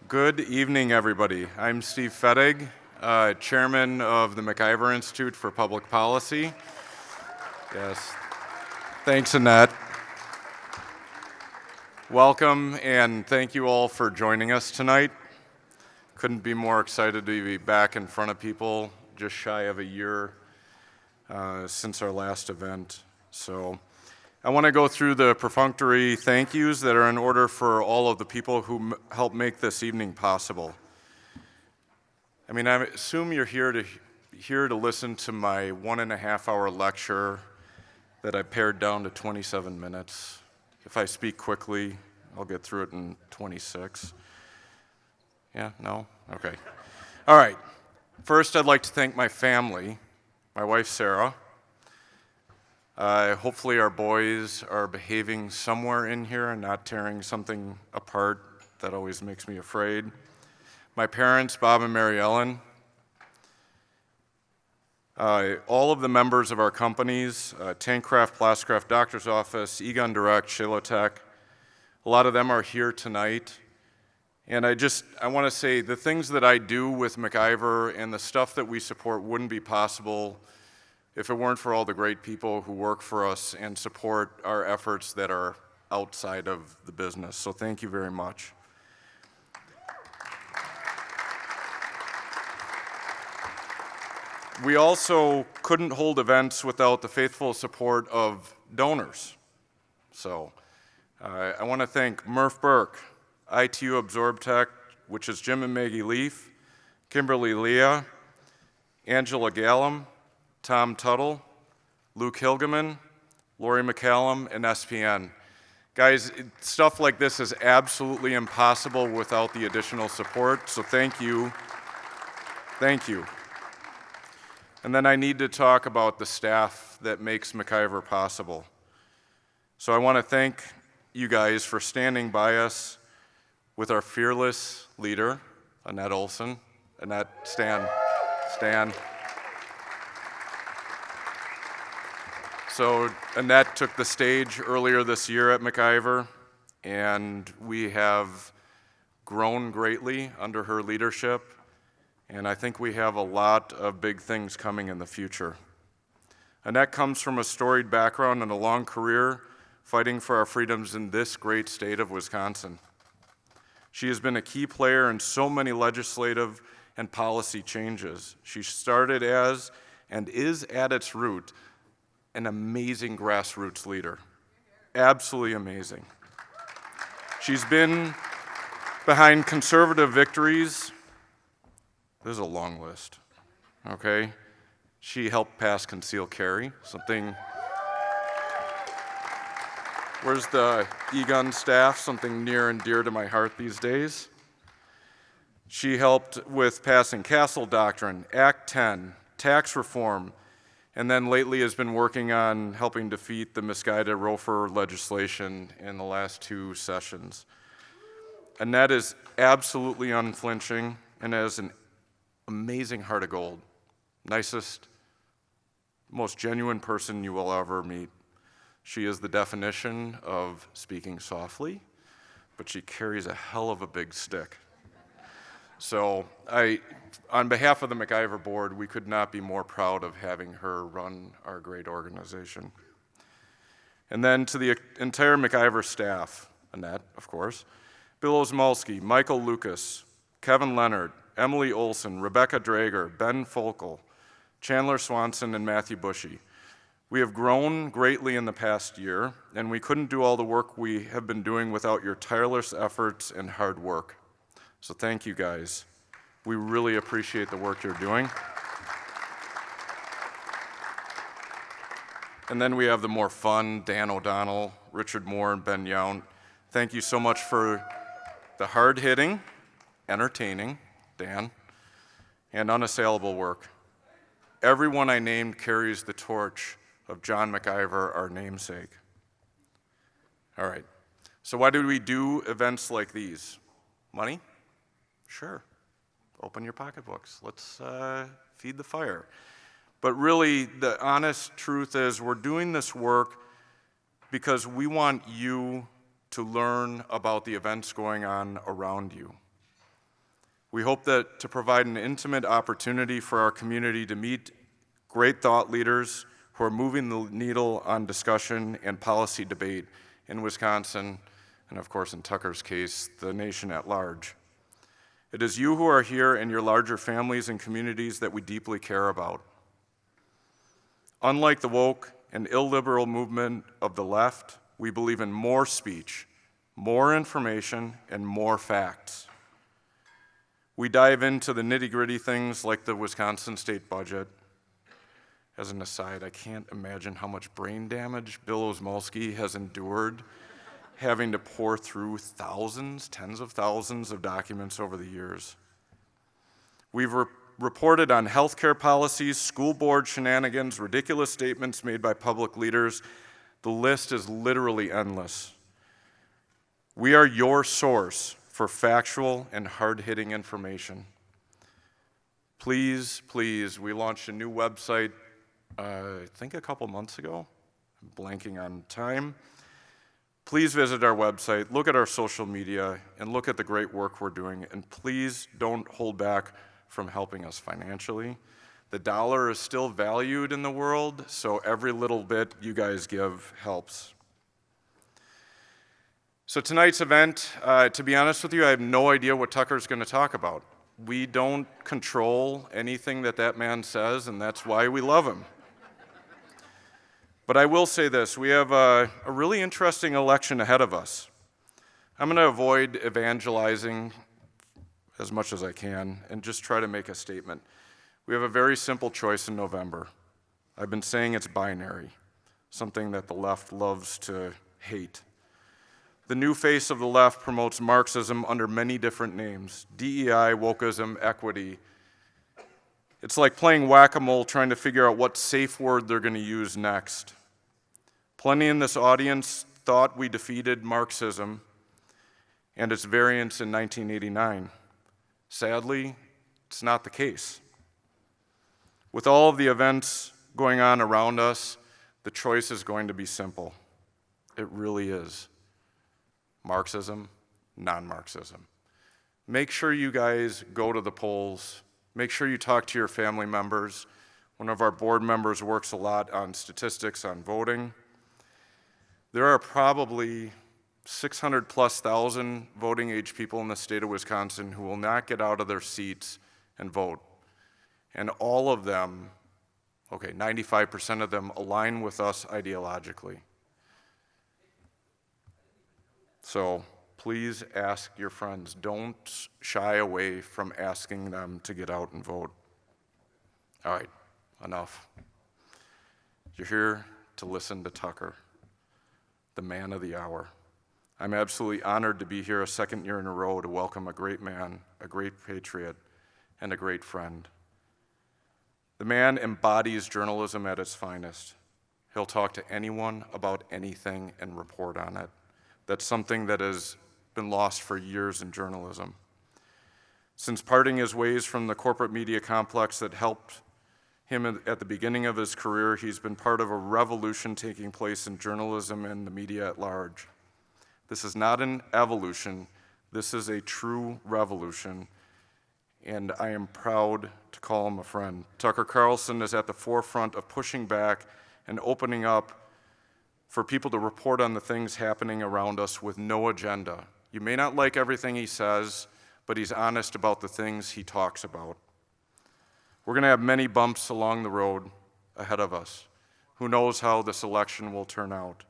Good evening, everybody. I'm Steve Fettig, Chairman of the MacIver Institute for Public Policy. Yes, thanks, Annette. Welcome, and thank you all for joining us tonight. Couldn't be more excited to be back in front of people, just shy of a year since our last event. So I want to go through the perfunctory thank yous that are in order for all of the people who helped make this evening possible. I mean, I assume you're here to listen to my 1.5-hour lecture that I pared down to 27 minutes. If I speak quickly, I'll get through it in 26. Yeah, no? Okay. All right. First, I'd like to thank my family, my wife, Sarah. Hopefully our boys are behaving somewhere in here and not tearing something apart. That always makes me afraid. My parents, Bob and Mary Ellen. All of the members of our companies, Tankcraft, Plascraft, Doctor's Office, Egon Direct, Shalotech, a lot of them are here tonight. And I want to say the things that I do with MacIver and the stuff that we support wouldn't be possible if it weren't for all the great people who work for us and support our efforts that are outside of the business. So thank you very much. We also couldn't hold events without the faithful support of donors. So I want to thank Murph Burke, ITU AbsorbTech, which is Jim and Maggie Leaf, Kimberly Leah, Angela Gallum, Tom Tuttle, Luke Hilgeman, Lori McCallum, and SPN. Guys, stuff like this is absolutely impossible without the additional support, so thank you. Thank you. And then I need to talk about the staff that makes MacIver possible. So I want to thank you guys for standing by us with our fearless leader, Annette Olson. Annette, stand. So Annette took the stage earlier this year at MacIver, and we have grown greatly under her leadership, and I think we have a lot of big things coming in the future. Annette comes from a storied background and a long career fighting for our freedoms in this great state of Wisconsin. She has been a key player in so many legislative and policy changes. She started as, and is at its root, an amazing grassroots leader. Absolutely amazing. She's been behind conservative victories. There's a long list, okay? She helped pass concealed carry, something. Where's the e-gun staff? Something near and dear to my heart these days. She helped with passing Castle Doctrine, Act 10, tax reform, and then lately has been working on helping defeat the misguided ROFR legislation in the last 2 sessions. Annette is absolutely unflinching and has an amazing heart of gold. Nicest, most genuine person you will ever meet. She is the definition of speaking softly, but she carries a hell of a big stick. So on behalf of the MacIver board, we could not be more proud of having her run our great organization. And then to the entire MacIver staff, Annette, of course, Bill Osmulski, Michael Lucas, Kevin Leonard, Emily Olson, Rebecca Drager, Ben Folkel, Chandler Swanson, and Matthew Bushy. We have grown greatly in the past year, and we couldn't do all the work we have been doing without your tireless efforts and hard work. So thank you guys. We really appreciate the work you're doing. And then we have the more fun, Dan O'Donnell, Richard Moore, and Ben Yount. Thank you so much for the hard-hitting, entertaining, Dan, and unassailable work. Everyone I named carries the torch of John MacIver, our namesake. All right, so why do we do events like these? Money? Sure. Open your pocketbooks. Let's feed the fire. But really, the honest truth is we're doing this work because we want you to learn about the events going on around you. We hope that to provide an intimate opportunity for our community to meet great thought leaders who are moving the needle on discussion and policy debate in Wisconsin, and of course in Tucker's case, the nation at large. It is you who are here and your larger families and communities that we deeply care about. Unlike the woke and illiberal movement of the left, we believe in more speech, more information, and more facts. We dive into the nitty-gritty things like the Wisconsin state budget. As an aside, I can't imagine how much brain damage Bill Osmulski has endured having to pour through thousands, tens of thousands of documents over the years. We've reported on healthcare policies, school board shenanigans, ridiculous statements made by public leaders. The list is literally endless. We are your source for factual and hard-hitting information. Please, please, we launched a new website, I think a couple months ago. I'm blanking on time. Please visit our website, look at our social media, and look at the great work we're doing, and please don't hold back from helping us financially. The dollar is still valued in the world, so every little bit you guys give helps. So tonight's event, to be honest with you, I have no idea what Tucker's going to talk about. We don't control anything that man says, and that's why we love him. But I will say this, we have a really interesting election ahead of us. I'm going to avoid evangelizing as much as I can and just try to make a statement. We have a very simple choice in November. I've been saying it's binary, something that the left loves to hate. The new face of the left promotes Marxism under many different names: DEI, wokeism, equity. It's like playing whack-a-mole trying to figure out what safe word they're going to use next. Plenty in this audience thought we defeated Marxism and its variants in 1989. Sadly, it's not the case. With all of the events going on around us, the choice is going to be simple. It really is. Marxism, non-Marxism. Make sure you guys go to the polls. Make sure you talk to your family members. One of our board members works a lot on statistics on voting. There are probably 600,000+ voting age people in the state of Wisconsin who will not get out of their seats and vote. And all of them, 95% of them align with us ideologically. So please ask your friends. Don't shy away from asking them to get out and vote. All right, enough. You're here to listen to Tucker, the man of the hour. I'm absolutely honored to be here a second year in a row to welcome a great man, a great patriot, and a great friend. The man embodies journalism at its finest. He'll talk to anyone about anything and report on it. That's something that has been lost for years in journalism. Since parting his ways from the corporate media complex that helped him at the beginning of his career, he's been part of a revolution taking place in journalism and the media at large. This is not an evolution, this is a true revolution, and I am proud to call him a friend. Tucker Carlson is at the forefront of pushing back and opening up for people to report on the things happening around us with no agenda. You may not like everything he says, but he's honest about the things he talks about. We're going to have many bumps along the road ahead of us. Who knows how this election will turn out?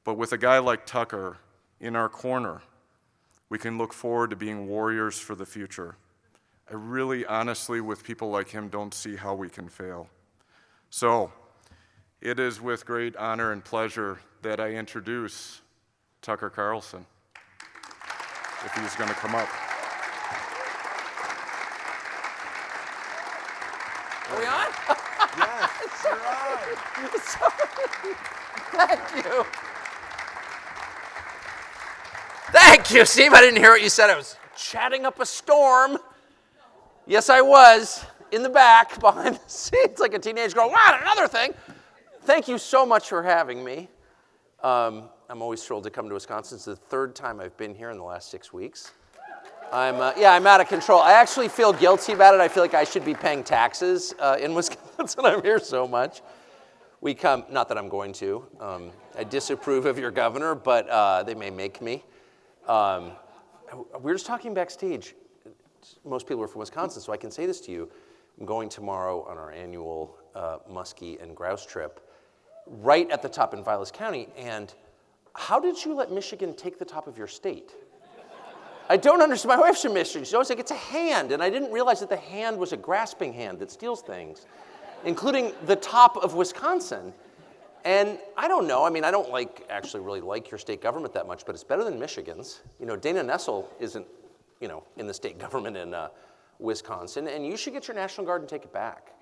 But with a guy like Tucker in our corner, we can look forward to being warriors for the future. I really, honestly, with people like him, don't see how we can fail. So, it is with great honor and pleasure that I introduce Tucker Carlson, if he's going to come up. Are we on? Yes, you're on. Sorry. Thank you. Thank you, Steve. I didn't hear what you said. I was chatting up a storm. Yes, I was in the back behind the scenes like a teenage girl. Wow, another thing. Thank you so much for having me. I'm always thrilled to come to Wisconsin. It's the third time I've been here in the last 6 weeks. I'm out of control. I actually feel guilty about it. I feel like I should be paying taxes in Wisconsin. I'm here so much. We come, not that I'm going to. I disapprove of your governor, but they may make me. We were just talking backstage. Most people are from Wisconsin, so I can say this to you. I'm going tomorrow on our annual muskie and grouse trip, right at the top in Vilas County. And how did you let Michigan take the top of your state? I don't understand. My wife's from Michigan. She's always like, it's a hand. And I didn't realize that the hand was a grasping hand that steals things, including the top of Wisconsin. And I don't know. I mean, I don't actually really like your state government that much, but it's better than Michigan's. You know, Dana Nessel isn't, in the state government in Wisconsin, and you should get your National Guard and take it back.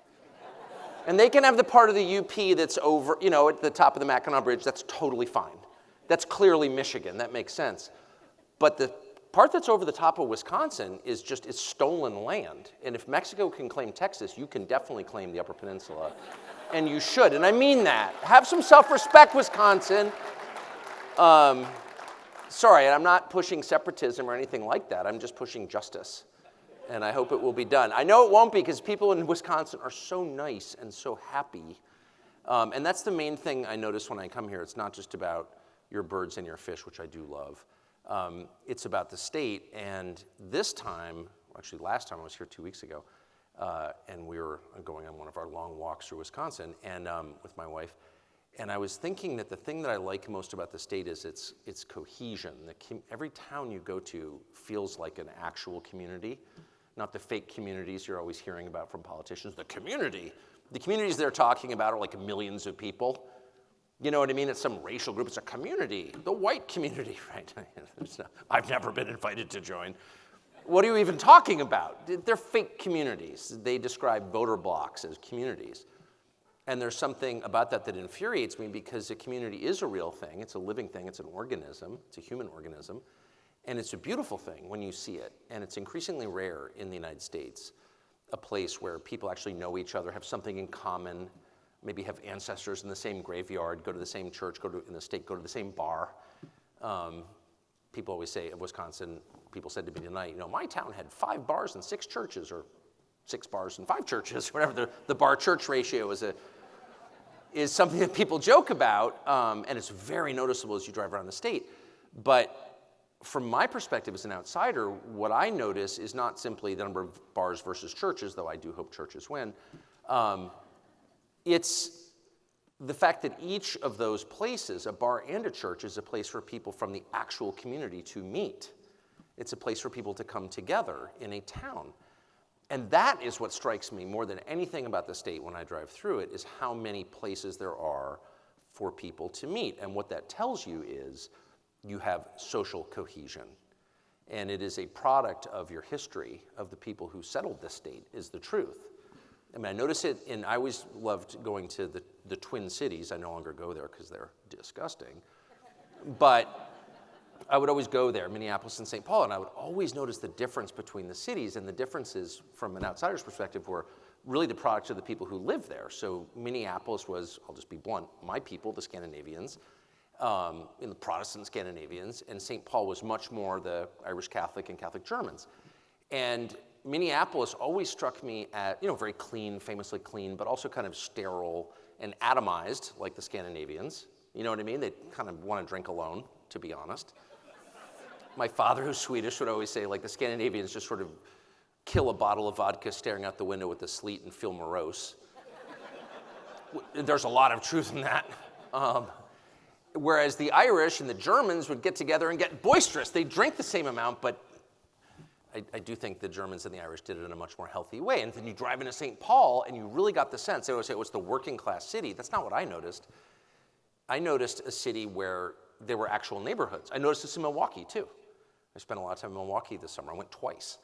And they can have the part of the UP that's over, at the top of the Mackinac Bridge. That's totally fine. That's clearly Michigan. That makes sense. But the part that's over the top of Wisconsin is it's stolen land. And if Mexico can claim Texas, you can definitely claim the Upper Peninsula. And you should, and I mean that. Have some self-respect, Wisconsin. Sorry, I'm not pushing separatism or anything like that. I'm just pushing justice. And I hope it will be done. I know it won't be because people in Wisconsin are so nice and so happy. And that's the main thing I notice when I come here. It's not just about your birds and your fish, which I do love. It's about the state, and this time, actually last time I was here 2 weeks ago, and we were going on one of our long walks through Wisconsin and with my wife, and I was thinking that the thing that I like most about the state is its cohesion. Every town you go to feels like an actual community, not the fake communities you're always hearing about from politicians. The communities they're talking about are like millions of people. You know what I mean? It's some racial group. It's a community, the white community, right? I've never been invited to join. What are you even talking about? They're fake communities. They describe voter blocks as communities. And there's something about that infuriates me because a community is a real thing. It's a living thing. It's an organism. It's a human organism. And it's a beautiful thing when you see it. And it's increasingly rare in the United States, a place where people actually know each other, have something in common, maybe have ancestors in the same graveyard, go to the same church, go to the same bar. People always say of Wisconsin, people said to me tonight, my town had 5 bars and 6 churches, or 6 bars and 5 churches, whatever. The bar-church ratio is something that people joke about, and it's very noticeable as you drive around the state. But from my perspective as an outsider, what I notice is not simply the number of bars versus churches, though I do hope churches win. It's the fact that each of those places, a bar and a church, is a place for people from the actual community to meet. It's a place for people to come together in a town. And that is what strikes me more than anything about the state when I drive through it, is how many places there are for people to meet. And what that tells you is you have social cohesion. And it is a product of your history, of the people who settled this state, is the truth. I mean, I notice it I always loved going to the Twin Cities. I no longer go there because they're disgusting. But I would always go there, Minneapolis and St. Paul, and I would always notice the difference between the cities, and the differences from an outsider's perspective were really the product of the people who lived there. So Minneapolis was, I'll just be blunt, my people, the Scandinavians, in the Protestant Scandinavians, and St. Paul was much more the Irish Catholic and Catholic Germans. And Minneapolis always struck me at, very clean, famously clean, but also kind of sterile and atomized, like the Scandinavians. You know what I mean? They kind of want to drink alone, to be honest. My father, who's Swedish, would always say, the Scandinavians just sort of kill a bottle of vodka staring out the window with the sleet and feel morose. There's a lot of truth in that. Whereas the Irish and the Germans would get together and get boisterous. They drink the same amount, but I do think the Germans and the Irish did it in a much more healthy way. And then you drive into St. Paul, and you really got the sense. They always say, it's the working class city. That's not what I noticed. I noticed a city where there were actual neighborhoods. I noticed this in Milwaukee, too. I spent a lot of time in Milwaukee this summer. I went twice.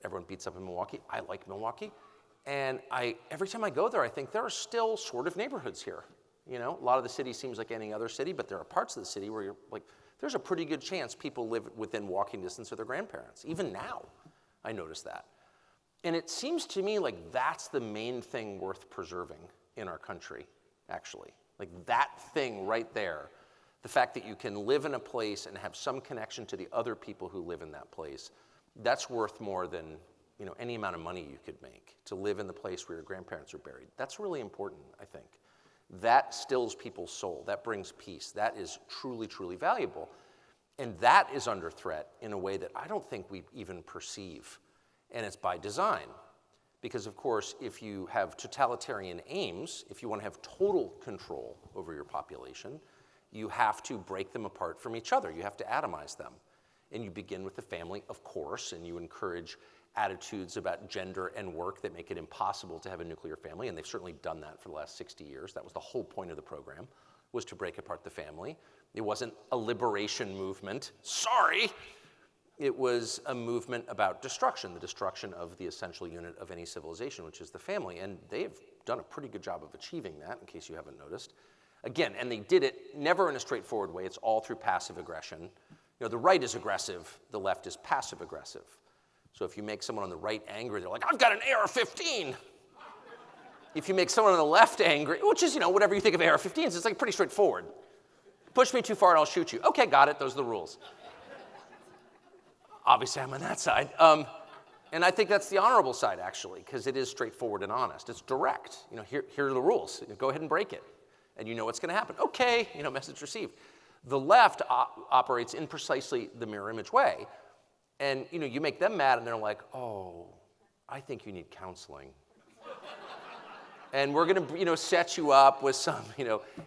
Everyone beats up in Milwaukee. I like Milwaukee. And every time I go there, I think there are still sort of neighborhoods here. A lot of the city seems like any other city, but there are parts of the city where you're there's a pretty good chance people live within walking distance of their grandparents. Even now, I notice that. And it seems to me like that's the main thing worth preserving in our country, actually. That thing right there, the fact that you can live in a place and have some connection to the other people who live in that place, That's worth more than any amount of money you could make to live in the place where your grandparents are buried. That's really important, I think. That stills people's soul. That brings peace. That is truly, truly valuable. And that is under threat in a way that I don't think we even perceive. And it's by design. Because, of course, if you have totalitarian aims, if you want to have total control over your population, you have to break them apart from each other. You have to atomize them. And you begin with the family, of course, and you encourage attitudes about gender and work that make it impossible to have a nuclear family, and they've certainly done that for the last 60 years. That was the whole point of the program, was to break apart the family. It wasn't a liberation movement. Sorry! It was a movement about destruction, the destruction of the essential unit of any civilization, which is the family. And they've done a pretty good job of achieving that, in case you haven't noticed. Again, and they did it never in a straightforward way. It's all through passive aggression. The right is aggressive. The left is passive aggressive. So if you make someone on the right angry, they're like, I've got an AR-15. If you make someone on the left angry, which is, whatever you think of AR-15s, it's like pretty straightforward. Push me too far and I'll shoot you. Okay, got it. Those are the rules. Obviously, I'm on that side. And I think that's the honorable side, actually, because it is straightforward and honest. It's direct. Here are the rules. Go ahead and break it. And you know what's going to happen. Okay, message received. The left operates in precisely the mirror image way. And, you make them mad, and they're like, oh, I think you need counseling. And we're going to, set you up with some,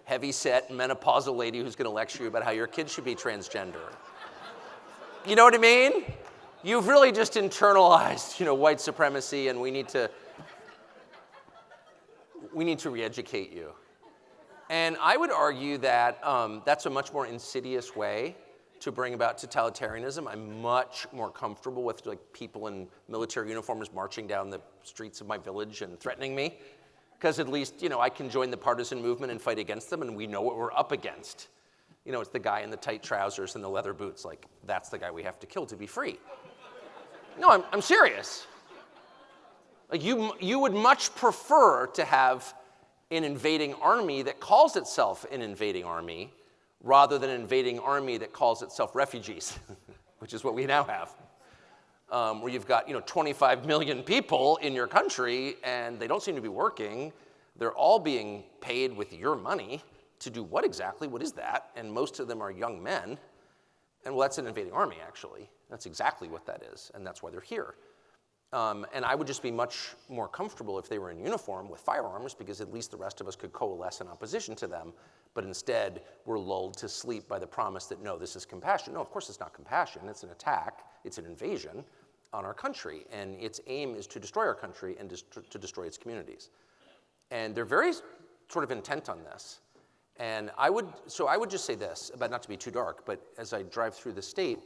heavy-set menopausal lady who's going to lecture you about how your kid should be transgender. You know what I mean? You've really just internalized, white supremacy, and we need to re-educate you. And I would argue that that's a much more insidious way to bring about totalitarianism. I'm much more comfortable with people in military uniforms marching down the streets of my village and threatening me, because at least I can join the partisan movement and fight against them, and we know what we're up against. It's the guy in the tight trousers and the leather boots. That's the guy we have to kill to be free. No, I'm serious. You would much prefer to have an invading army that calls itself an invading army rather than an invading army that calls itself refugees, which is what we now have, where you've got 25 million people in your country, and they don't seem to be working. They're all being paid with your money to do what exactly? What is that? And most of them are young men. And well, that's an invading army, actually. That's exactly what that is, and that's why they're here. And I would just be much more comfortable if they were in uniform with firearms, because at least the rest of us could coalesce in opposition to them. But instead, we're lulled to sleep by the promise that, no, this is compassion. No, of course it's not compassion. It's an attack. It's an invasion on our country. And its aim is to destroy our country and to destroy its communities. And they're very sort of intent on this. And I would just say this, about not to be too dark, but as I drive through the state,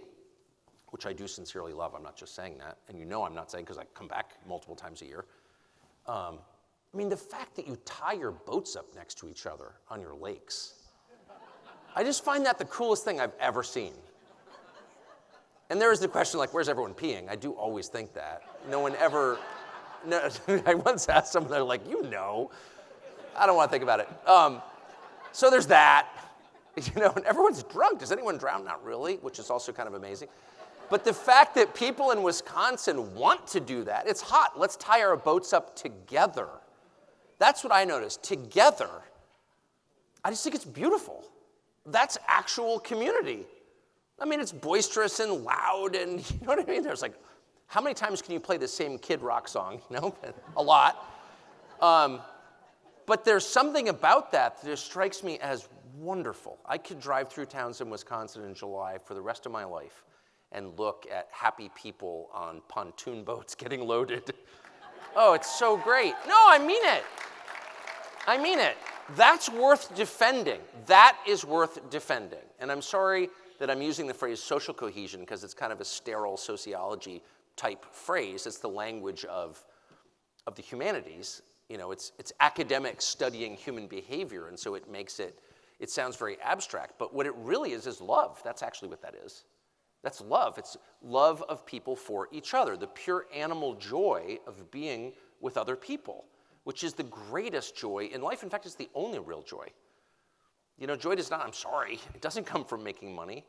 which I do sincerely love, I'm not just saying that, and I'm not saying because I come back multiple times a year. The fact that you tie your boats up next to each other on your lakes, I just find that the coolest thing I've ever seen. And there is the question, where's everyone peeing? I do always think that. No one ever, no, I once asked someone, they're like, I don't want to think about it. So there's that, and everyone's drunk. Does anyone drown? Not really, which is also kind of amazing. But the fact that people in Wisconsin want to do that, it's hot. Let's tie our boats up together. That's what I noticed, together. I just think it's beautiful. That's actual community. It's boisterous and loud, and you know what I mean? There's how many times can you play the same Kid Rock song? A lot. But there's something about that just strikes me as wonderful. I could drive through towns in Wisconsin in July for the rest of my life and look at happy people on pontoon boats getting loaded. Oh, it's so great. No, I mean it. I mean it. That's worth defending. That is worth defending. And I'm sorry that I'm using the phrase social cohesion because it's kind of a sterile sociology type phrase. It's the language of the humanities. It's academics studying human behavior, and so it sounds very abstract. But what it really is love. That's actually what that is. That's love. It's love of people for each other, the pure animal joy of being with other people, which is the greatest joy in life. In fact, it's the only real joy. Joy does not, I'm sorry, it doesn't come from making money.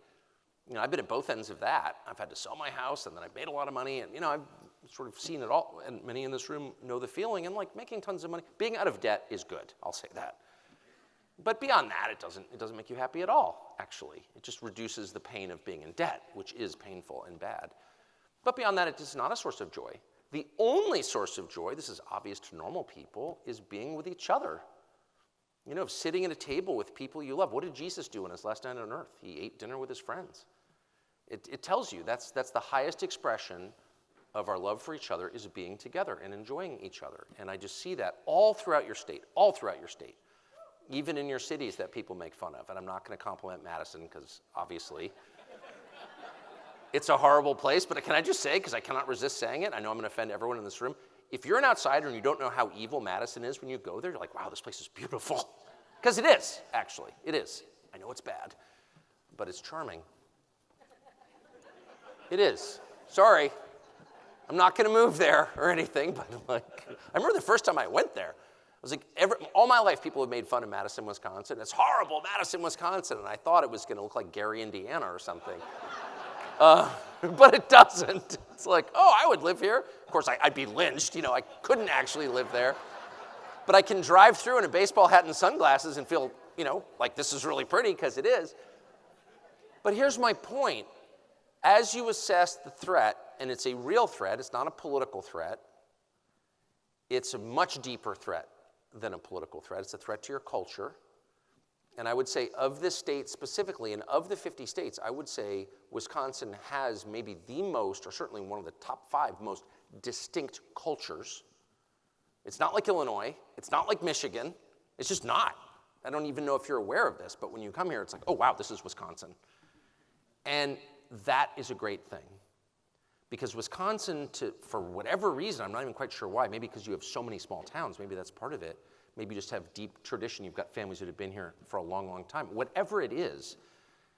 I've been at both ends of that. I've had to sell my house, and then I've made a lot of money, and I've sort of seen it all, and many in this room know the feeling, and like making tons of money. Being out of debt is good, I'll say that. But beyond that, it doesn't make you happy at all, actually. It just reduces the pain of being in debt, which is painful and bad. But beyond that, it is not a source of joy. The only source of joy, this is obvious to normal people, is being with each other. Sitting at a table with people you love. What did Jesus do on his last night on earth? He ate dinner with his friends. It tells you that's the highest expression of our love for each other, is being together and enjoying each other. And I just see that all throughout your state, even in your cities that people make fun of. And I'm not going to compliment Madison because obviously it's a horrible place, but can I just say, because I cannot resist saying it, I know I'm going to offend everyone in this room, if you're an outsider and you don't know how evil Madison is when you go there, you're like, wow, this place is beautiful. Because it is, actually. It is. I know it's bad, but it's charming. It is. Sorry. I'm not going to move there or anything, but I remember the first time I went there. I was like, all my life people have made fun of Madison, Wisconsin. It's horrible, Madison, Wisconsin. And I thought it was going to look like Gary, Indiana or something. But it doesn't. It's like, oh, I would live here. Of course, I'd be lynched. I couldn't actually live there. But I can drive through in a baseball hat and sunglasses and feel, like this is really pretty, because it is. But here's my point. As you assess the threat, and it's a real threat, it's not a political threat, it's a much deeper threat than a political threat. It's a threat to your culture. And I would say of this state specifically, and of the 50 states, I would say Wisconsin has maybe the most, or certainly one of the top 5 most distinct cultures. It's not like Illinois. It's not like Michigan. It's just not. I don't even know if you're aware of this, but when you come here, it's like, oh, wow, this is Wisconsin. And that is a great thing. Because Wisconsin, for whatever reason, I'm not even quite sure why, maybe because you have so many small towns, maybe that's part of it. Maybe you just have deep tradition. You've got families that have been here for a long, long time. Whatever it is,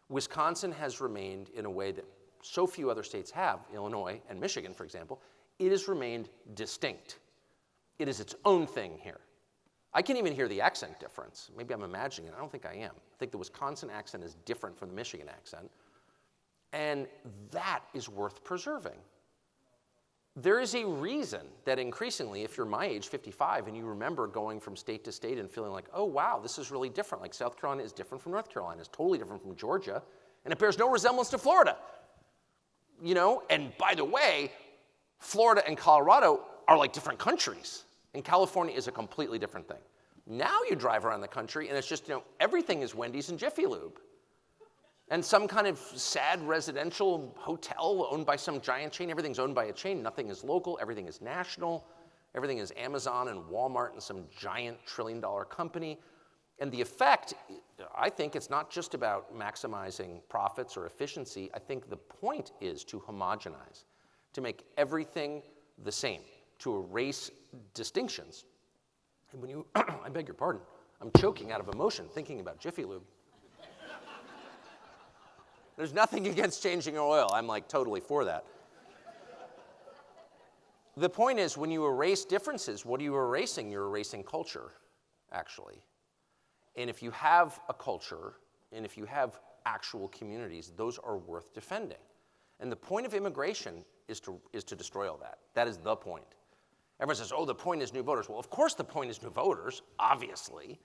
Wisconsin has remained in a way that so few other states have, Illinois and Michigan, for example. It has remained distinct. It is its own thing here. I can even hear the accent difference. Maybe I'm imagining it. I don't think I am. I think the Wisconsin accent is different from the Michigan accent. And that is worth preserving. There is a reason that increasingly, if you're my age, 55, and you remember going from state to state and feeling like, oh, wow, this is really different. Like South Carolina is different from North Carolina. It's totally different from Georgia. And it bears no resemblance to Florida. And by the way, Florida and Colorado are like different countries. And California is a completely different thing. Now you drive around the country, and it's just, everything is Wendy's and Jiffy Lube. And some kind of sad residential hotel owned by some giant chain. Everything's owned by a chain. Nothing is local. Everything is national. Everything is Amazon and Walmart and some giant trillion-dollar company. And the effect, I think it's not just about maximizing profits or efficiency. I think the point is to homogenize, to make everything the same, to erase distinctions. And when you, I beg your pardon, I'm choking out of emotion thinking about Jiffy Lube. There's nothing against changing oil. I'm totally for that. The point is, when you erase differences, what are you erasing? You're erasing culture, actually. And if you have a culture, and if you have actual communities, those are worth defending. And the point of immigration is to destroy all that. That is the point. Everyone says, oh, the point is new voters. Well, of course the point is new voters, obviously.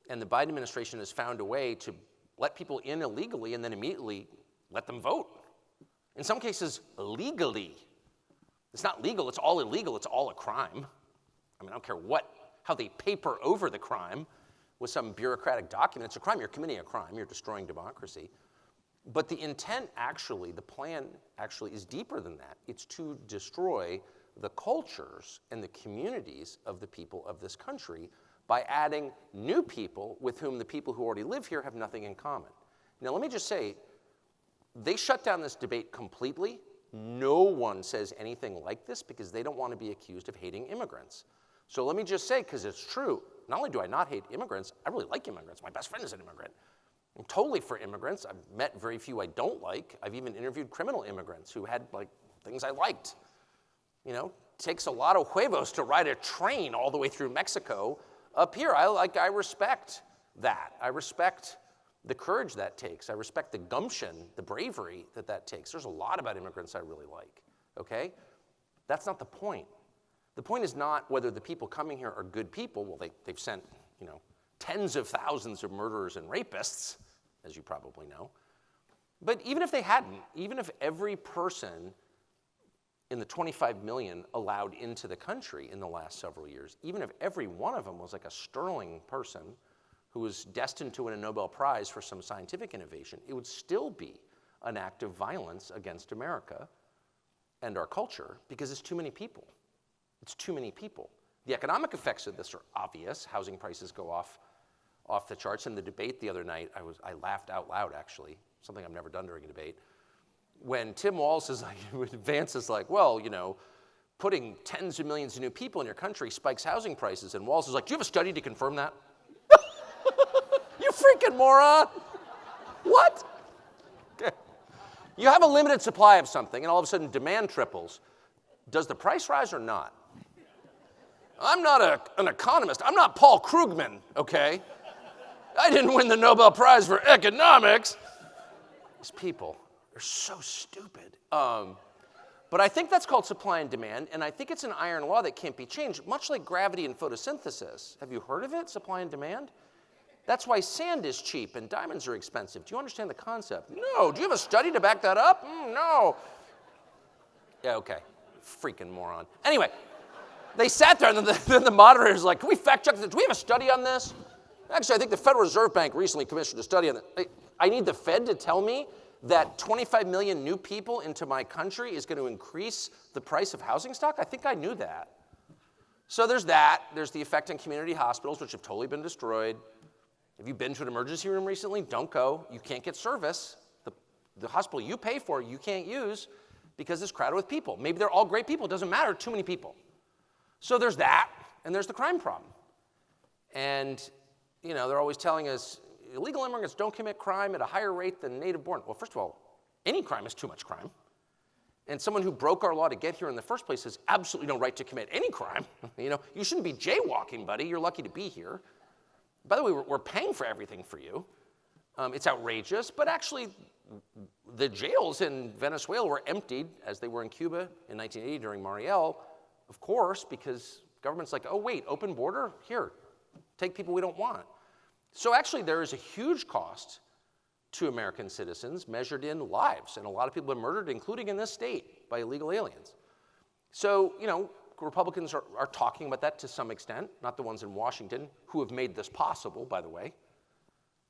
And the Biden administration has found a way to let people in illegally and then immediately let them vote. In some cases, legally. It's not legal, it's all illegal, it's all a crime. I don't care how they paper over the crime with some bureaucratic document. It's a crime, you're committing a crime, you're destroying democracy. But the intent the plan is deeper than that. It's to destroy the cultures and the communities of the people of this country by adding new people with whom the people who already live here have nothing in common. Now, let me just say, they shut down this debate completely. No one says anything like this because they don't want to be accused of hating immigrants. So let me just say, because it's true, not only do I not hate immigrants, I really like immigrants. My best friend is an immigrant. I'm totally for immigrants. I've met very few I don't like. I've even interviewed criminal immigrants who had things I liked. It takes a lot of huevos to ride a train all the way through Mexico up here. I respect that. I respect the courage that takes. I respect the gumption, the bravery that takes. There's a lot about immigrants I really like, okay? That's not the point. The point is not whether the people coming here are good people. Well, they've sent, tens of thousands of murderers and rapists, as you probably know. But even if they hadn't, even if every person in the 25 million allowed into the country in the last several years, even if every one of them was like a sterling person who was destined to win a Nobel Prize for some scientific innovation, it would still be an act of violence against America and our culture because it's too many people. It's too many people. The economic effects of this are obvious. Housing prices go off the charts. In the debate the other night, I laughed out loud, actually, something I've never done during a debate, when Tim Walz is like, Vance is like, well, putting tens of millions of new people in your country spikes housing prices. And Walz is like, do you have a study to confirm that? You freaking moron. What? You have a limited supply of something, and all of a sudden demand triples. Does the price rise or not? I'm not an economist. I'm not Paul Krugman, okay? I didn't win the Nobel Prize for economics. These people are so stupid. But I think that's called supply and demand, and I think it's an iron law that can't be changed, much like gravity and photosynthesis. Have you heard of it, supply and demand? That's why sand is cheap and diamonds are expensive. Do you understand the concept? No. Do you have a study to back that up? No. Yeah, okay. Freaking moron. Anyway, they sat there, and then the moderator's like, can we fact check this? Do we have a study on this? Actually, I think the Federal Reserve Bank recently commissioned a study on it. I need the Fed to tell me that 25 million new people into my country is going to increase the price of housing stock? I think I knew that. So there's that. There's the effect on community hospitals, which have totally been destroyed. Have you been to an emergency room recently? Don't go. You can't get service. The hospital you pay for, you can't use because it's crowded with people. Maybe they're all great people. It doesn't matter. Too many people. So there's that, and there's the crime problem. And, they're always telling us illegal immigrants don't commit crime at a higher rate than native-born. Well, first of all, any crime is too much crime. And someone who broke our law to get here in the first place has absolutely no right to commit any crime. You shouldn't be jaywalking, buddy. You're lucky to be here. By the way, we're paying for everything for you. It's outrageous, but actually the jails in Venezuela were emptied as they were in Cuba in 1980 during Mariel, of course, because government's like, oh, wait, open border? Here, take people we don't want. So actually there is a huge cost to American citizens measured in lives, and a lot of people have been murdered, including in this state, by illegal aliens. So, Republicans are talking about that to some extent, not the ones in Washington, who have made this possible, by the way,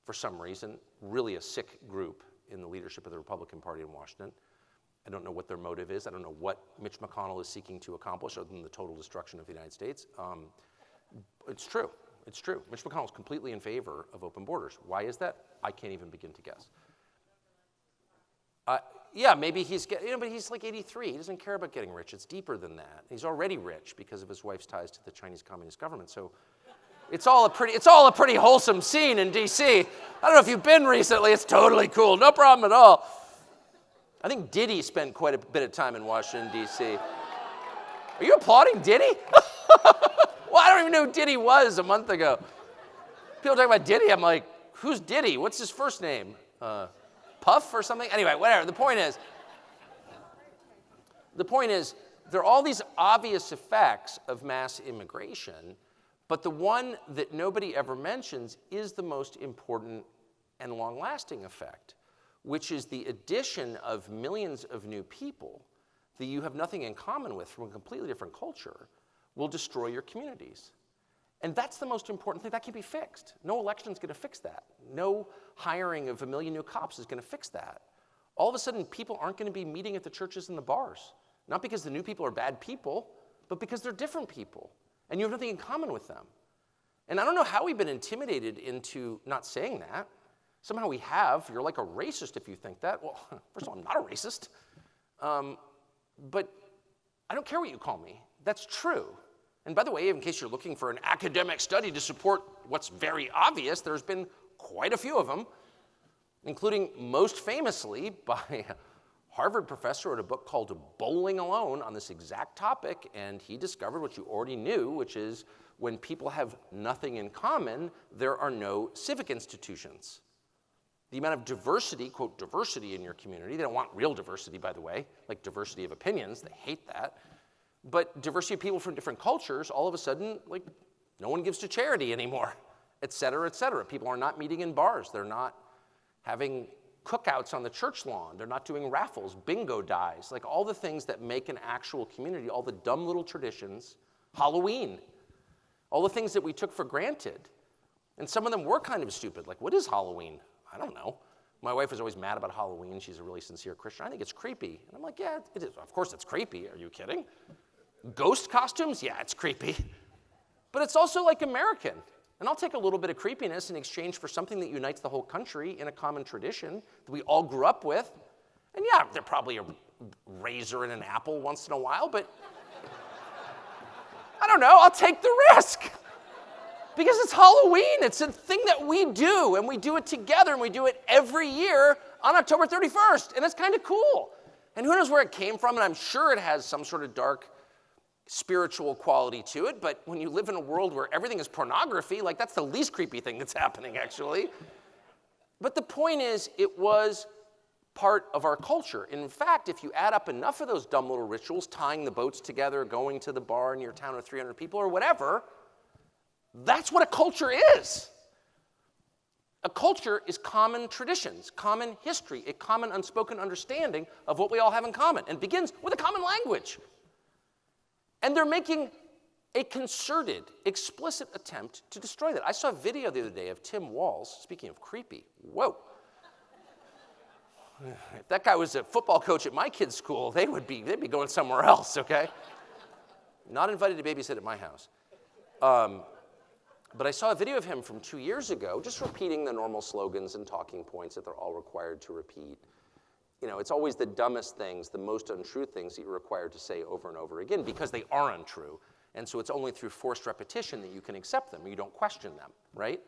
for some reason. Really a sick group in the leadership of the Republican Party in Washington. I don't know what their motive is. I don't know what Mitch McConnell is seeking to accomplish other than the total destruction of the United States. It's true. It's true. Mitch McConnell is completely in favor of open borders. Why is that? I can't even begin to guess. Yeah, maybe but he's like 83. He doesn't care about getting rich. It's deeper than that. He's already rich because of his wife's ties to the Chinese Communist government. So it's all a pretty wholesome scene in D.C. I don't know if you've been recently. It's totally cool. No problem at all. I think Diddy spent quite a bit of time in Washington, D.C. Are you applauding Diddy? Well, I don't even know who Diddy was a month ago. People talk about Diddy. I'm like, who's Diddy? What's his first name? Puff or something? Anyway, whatever. The point is, there are all these obvious effects of mass immigration, but the one that nobody ever mentions is the most important and long-lasting effect, which is the addition of millions of new people that you have nothing in common with from a completely different culture will destroy your communities. And that's the most important thing. That can be fixed. No election is going to fix that. No hiring of 1 million new cops is going to fix that. All of a sudden, people aren't going to be meeting at the churches and the bars. Not because the new people are bad people, but because they're different people. And you have nothing in common with them. And I don't know how we've been intimidated into not saying that. Somehow we have. You're like a racist if you think that. Well, first of all, I'm not a racist. But I don't care what you call me. That's true. And by the way, in case you're looking for an academic study to support what's very obvious, there's been quite a few of them, including most famously by a Harvard professor who wrote a book called Bowling Alone on this exact topic, and he discovered what you already knew, which is when people have nothing in common, there are no civic institutions. The amount of diversity, quote, diversity in your community. They don't want real diversity, by the way, like diversity of opinions. They hate that. But diversity of people from different cultures, all of a sudden, like, no one gives to charity anymore, et cetera, et cetera. People are not meeting in bars. They're not having cookouts on the church lawn. They're not doing raffles, bingo dies, like all the things that make an actual community, all the dumb little traditions, Halloween, all the things that we took for granted. And some of them were kind of stupid. Like, what is Halloween? I don't know. My wife was always mad about Halloween. She's a really sincere Christian. I think it's creepy. And I'm like, yeah, it is. Of course it's creepy. Are you kidding? Ghost costumes? Yeah, it's creepy. But it's also like American. And I'll take a little bit of creepiness in exchange for something that unites the whole country in a common tradition that we all grew up with. And yeah, they're probably a raisin and an apple once in a while, but I don't know, I'll take the risk. Because it's Halloween, it's a thing that we do, and we do it together, and we do it every year on October 31st, and it's kind of cool. And who knows where it came from, and I'm sure it has some sort of dark spiritual quality to it, but when you live in a world where everything is pornography, like that's the least creepy thing that's happening, actually. But the point is, it was part of our culture. In fact, if you add up enough of those dumb little rituals, tying the boats together, going to the bar in your town of 300 people, or whatever, that's what a culture is. A culture is common traditions, common history, a common unspoken understanding of what we all have in common, and begins with a common language. And they're making a concerted, explicit attempt to destroy that. I saw a video the other day of Tim Walz, speaking of creepy, whoa. If that guy was a football coach at my kid's school, they'd be going somewhere else, okay? Not invited to babysit at my house. But I saw a video of him from 2 years ago, just repeating the normal slogans and talking points that they're all required to repeat. You know, it's always the dumbest things, the most untrue things that you're required to say over and over again because they are untrue. And so it's only through forced repetition that you can accept them, or you don't question them, right?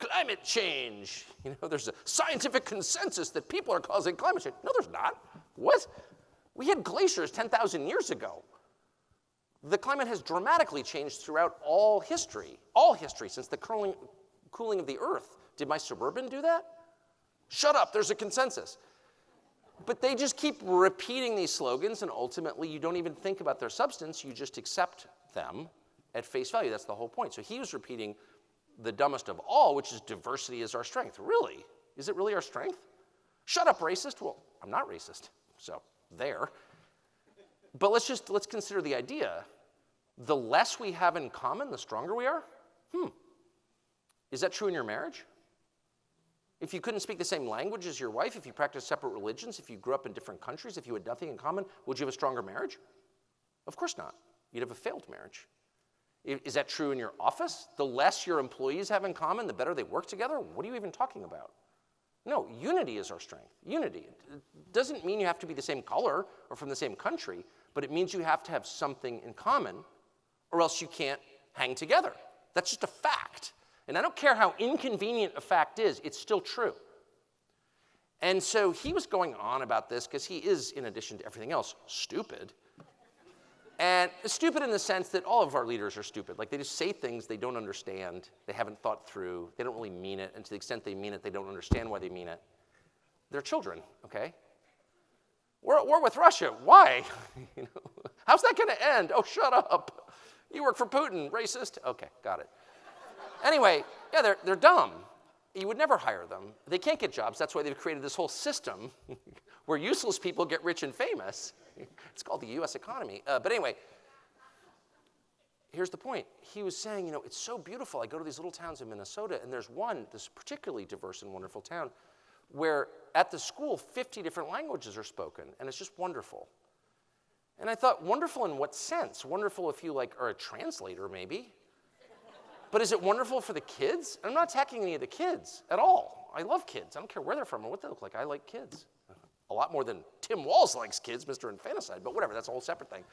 Climate change. You know, there's a scientific consensus that people are causing climate change. No, there's not. What? We had glaciers 10,000 years ago. The climate has dramatically changed throughout all history since the cooling of the earth. Did my Suburban do that? Shut up, there's a consensus. But they just keep repeating these slogans, and ultimately you don't even think about their substance, you just accept them at face value. That's the whole point. So he was repeating the dumbest of all, which is diversity is our strength. Really? Is it really our strength? Shut up, racist. Well, I'm not racist, so there. But let's consider the idea. The less we have in common, the stronger we are? Is that true in your marriage? If you couldn't speak the same language as your wife, if you practiced separate religions, if you grew up in different countries, if you had nothing in common, would you have a stronger marriage? Of course not. You'd have a failed marriage. Is that true in your office? The less your employees have in common, the better they work together? What are you even talking about? No, unity is our strength. Unity. It doesn't mean you have to be the same color or from the same country, but it means you have to have something in common or else you can't hang together. That's just a fact. And I don't care how inconvenient a fact is, it's still true. And so he was going on about this because he is, in addition to everything else, stupid. And stupid in the sense that all of our leaders are stupid. Like, they just say things they don't understand, they haven't thought through, they don't really mean it, and to the extent they mean it, they don't understand why they mean it. They're children, okay? We're at war with Russia. Why? You know, how's that going to end? Oh, shut up. You work for Putin, racist. Okay, got it. Anyway, yeah, they're dumb. You would never hire them. They can't get jobs. That's why they've created this whole system where useless people get rich and famous. It's called the U.S. economy. But anyway, here's the point. He was saying, you know, it's so beautiful. I go to these little towns in Minnesota, and there's one, this particularly diverse and wonderful town, where at the school, 50 different languages are spoken, and it's just wonderful. And I thought, wonderful in what sense? Wonderful if you, like, are a translator, maybe. But is it wonderful for the kids? I'm not attacking any of the kids at all. I love kids. I don't care where they're from or what they look like. I like kids. A lot more than Tim Walz likes kids, Mr. Infanticide, but whatever, that's a whole separate thing.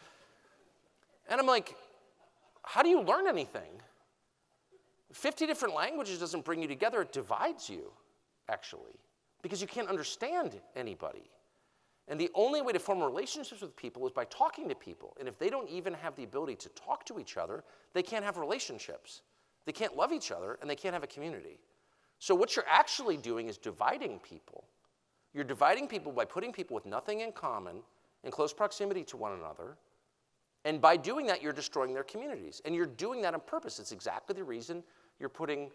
And I'm like, how do you learn anything? 50 different languages doesn't bring you together, it divides you, actually, because you can't understand anybody. And the only way to form relationships with people is by talking to people. And if they don't even have the ability to talk to each other, they can't have relationships. They can't love each other, and they can't have a community. So what you're actually doing is dividing people. You're dividing people by putting people with nothing in common in close proximity to one another. And by doing that, you're destroying their communities. And you're doing that on purpose. It's exactly the reason you're putting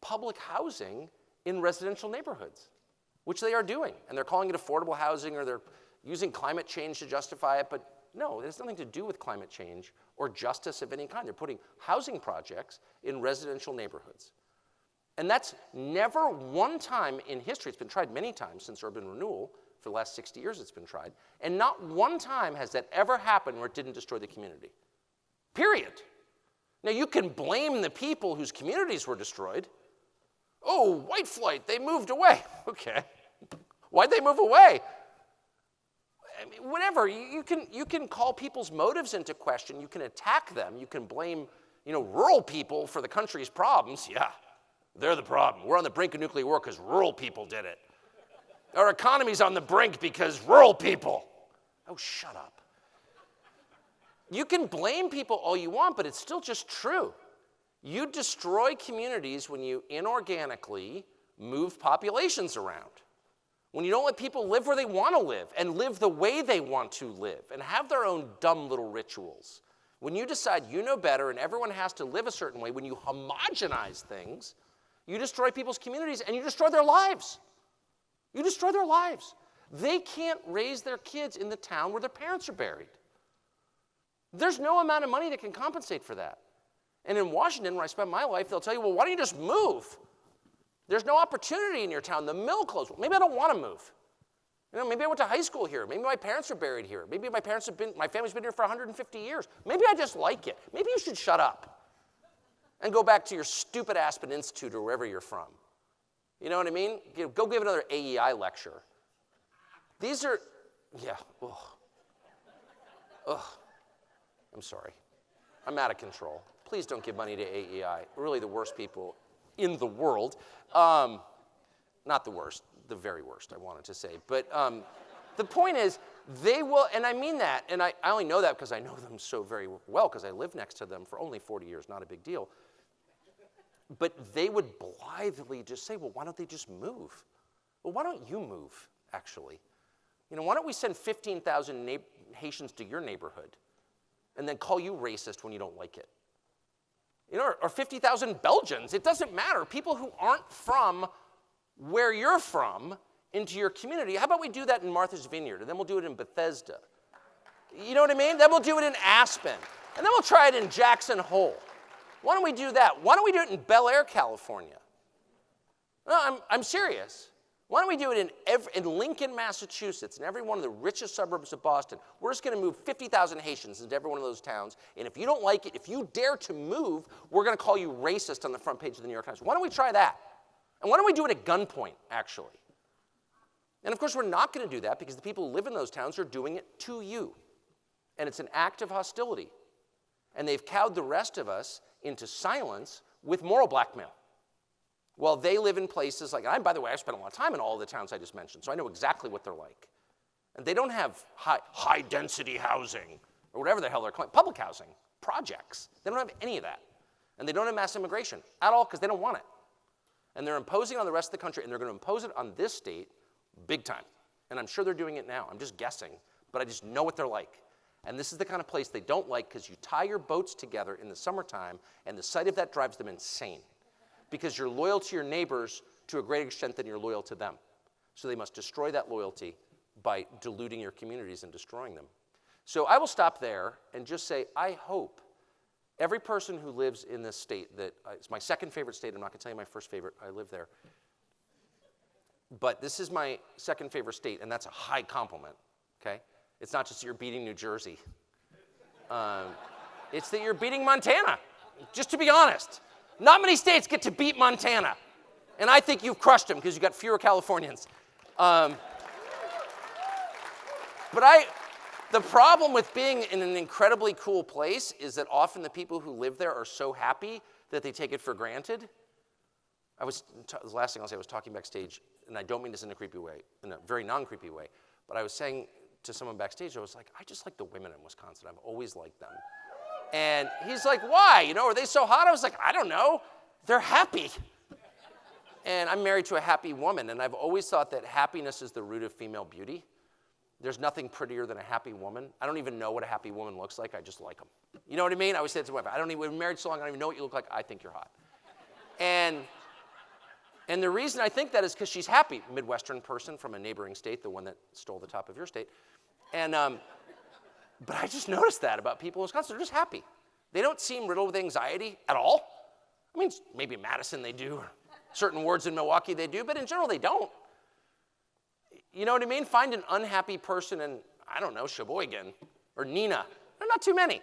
public housing in residential neighborhoods, which they are doing. And they're calling it affordable housing, or they're using climate change to justify it. But no, it has nothing to do with climate change or justice of any kind. They're putting housing projects in residential neighborhoods. And that's never one time in history. It's been tried many times since urban renewal. For the last 60 years it's been tried. And not one time has that ever happened where it didn't destroy the community. Period. Now you can blame the people whose communities were destroyed. Oh, white flight, they moved away. Okay. Why'd they move away? I mean, whatever. You can call people's motives into question. You can attack them. You can blame, rural people for the country's problems. Yeah, they're the problem. We're on the brink of nuclear war because rural people did it. Our economy's on the brink because rural people. Oh, shut up. You can blame people all you want, but it's still just true. You destroy communities when you inorganically move populations around. When you don't let people live where they want to live and live the way they want to live and have their own dumb little rituals. When you decide you know better and everyone has to live a certain way, when you homogenize things, you destroy people's communities and you destroy their lives. You destroy their lives. They can't raise their kids in the town where their parents are buried. There's no amount of money that can compensate for that. And in Washington, where I spent my life, they'll tell you, well, why don't you just move? There's no opportunity in your town. The mill closed. Well, maybe I don't want to move. Maybe I went to high school here. Maybe my parents are buried here. Maybe my family's been here for 150 years. Maybe I just like it. Maybe you should shut up and go back to your stupid Aspen Institute or wherever you're from. You know what I mean? Go give another AEI lecture. These are, yeah, ugh. Ugh. I'm sorry. I'm out of control. Please don't give money to AEI. Really the worst people in the world. Not the worst, the very worst, I wanted to say. But the point is, they will, and I mean that, and I only know that because I know them so very well, because I lived next to them for only 40 years, not a big deal. But they would blithely just say, well, why don't they just move? Well, why don't you move, actually? Why don't we send 15,000 Haitians to your neighborhood and then call you racist when you don't like it? Or 50,000 Belgians. It doesn't matter. People who aren't from where you're from into your community. How about we do that in Martha's Vineyard, and then we'll do it in Bethesda? You know what I mean? Then we'll do it in Aspen, and then we'll try it in Jackson Hole. Why don't we do that? Why don't we do it in Bel Air, California? No, I'm serious. Why don't we do it in Lincoln, Massachusetts, and every one of the richest suburbs of Boston? We're just going to move 50,000 Haitians into every one of those towns, and if you don't like it, if you dare to move, we're going to call you racist on the front page of the New York Times. Why don't we try that? And why don't we do it at gunpoint, actually? And of course, we're not going to do that because the people who live in those towns are doing it to you. And it's an act of hostility. And they've cowed the rest of us into silence with moral blackmail. Well, they live in places like, by the way, I've spent a lot of time in all the towns I just mentioned, so I know exactly what they're like. And they don't have high-density housing, or whatever the hell they're calling it, public housing, projects. They don't have any of that. And they don't have mass immigration at all because they don't want it. And they're imposing it on the rest of the country, and they're going to impose it on this state big time. And I'm sure they're doing it now. I'm just guessing, but I just know what they're like. And this is the kind of place they don't like because you tie your boats together in the summertime, and the sight of that drives them insane because you're loyal to your neighbors to a greater extent than you're loyal to them. So they must destroy that loyalty by diluting your communities and destroying them. So I will stop there and just say, I hope every person who lives in this state, that it's my second favorite state, I'm not going to tell you my first favorite, I live there, but this is my second favorite state, and that's a high compliment, okay? It's not just that you're beating New Jersey. It's that you're beating Montana, just to be honest. Not many states get to beat Montana, and I think you've crushed them because you've got fewer Californians. But the problem with being in an incredibly cool place is that often the people who live there are so happy that they take it for granted. The last thing I'll say, I was talking backstage, and I don't mean this in a creepy way, in a very non-creepy way, but I was saying to someone backstage, I was like, I just like the women in Wisconsin. I've always liked them. And he's like, why? Are they so hot? I was like, I don't know. They're happy. And I'm married to a happy woman, and I've always thought that happiness is the root of female beauty. There's nothing prettier than a happy woman. I don't even know what a happy woman looks like. I just like them. You know what I mean? I always say it to my wife, we've been married so long, I don't even know what you look like. I think you're hot. And the reason I think that is because she's happy. Midwestern person from a neighboring state, the one that stole the top of your state. And, but I just noticed that about people in Wisconsin. They're just happy. They don't seem riddled with anxiety at all. I mean, maybe Madison they do, or certain wards in Milwaukee they do, but in general they don't. You know what I mean? Find an unhappy person in, I don't know, Sheboygan or Neenah. There are not too many.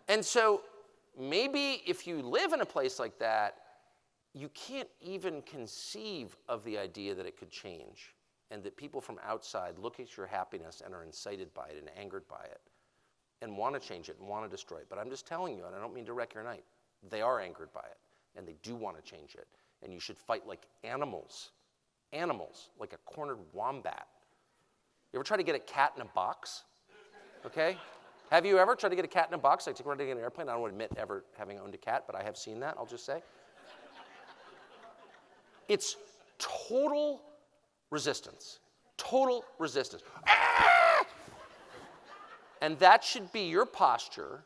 And so maybe if you live in a place like that, you can't even conceive of the idea that it could change and that people from outside look at your happiness and are incited by it and angered by it and want to change it and want to destroy it. But I'm just telling you, and I don't mean to wreck your night, they are angered by it and they do want to change it. And you should fight like animals. Animals, like a cornered wombat. You ever try to get a cat in a box? Okay? Have you ever tried to get a cat in a box? I take one to get an airplane. I don't admit ever having owned a cat, but I have seen that, I'll just say. It's total resistance. Total resistance. Ah! And that should be your posture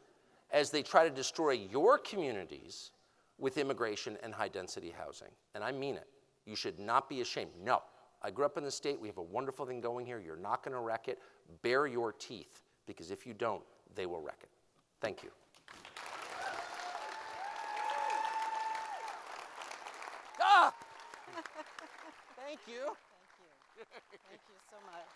as they try to destroy your communities with immigration and high-density housing. And I mean it. You should not be ashamed. No, I grew up in the state. We have a wonderful thing going here. You're not going to wreck it. Bare your teeth, because if you don't, they will wreck it. Thank you. Ah! Thank you. Thank you. Thank you so much.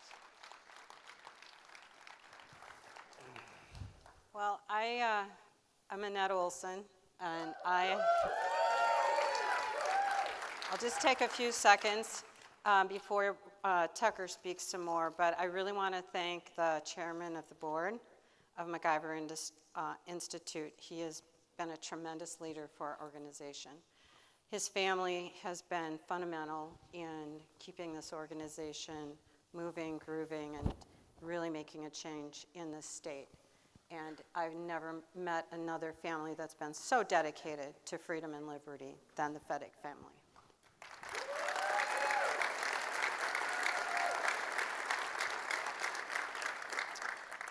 Well, I'm Annette Olson, and I'll just take a few seconds before Tucker speaks some more, but I really want to thank the chairman of the board of MacIver Institute. He has been a tremendous leader for our organization. His family has been fundamental in keeping this organization moving, grooving, and really making a change in this state. And I've never met another family that's been so dedicated to freedom and liberty than the Fedek family.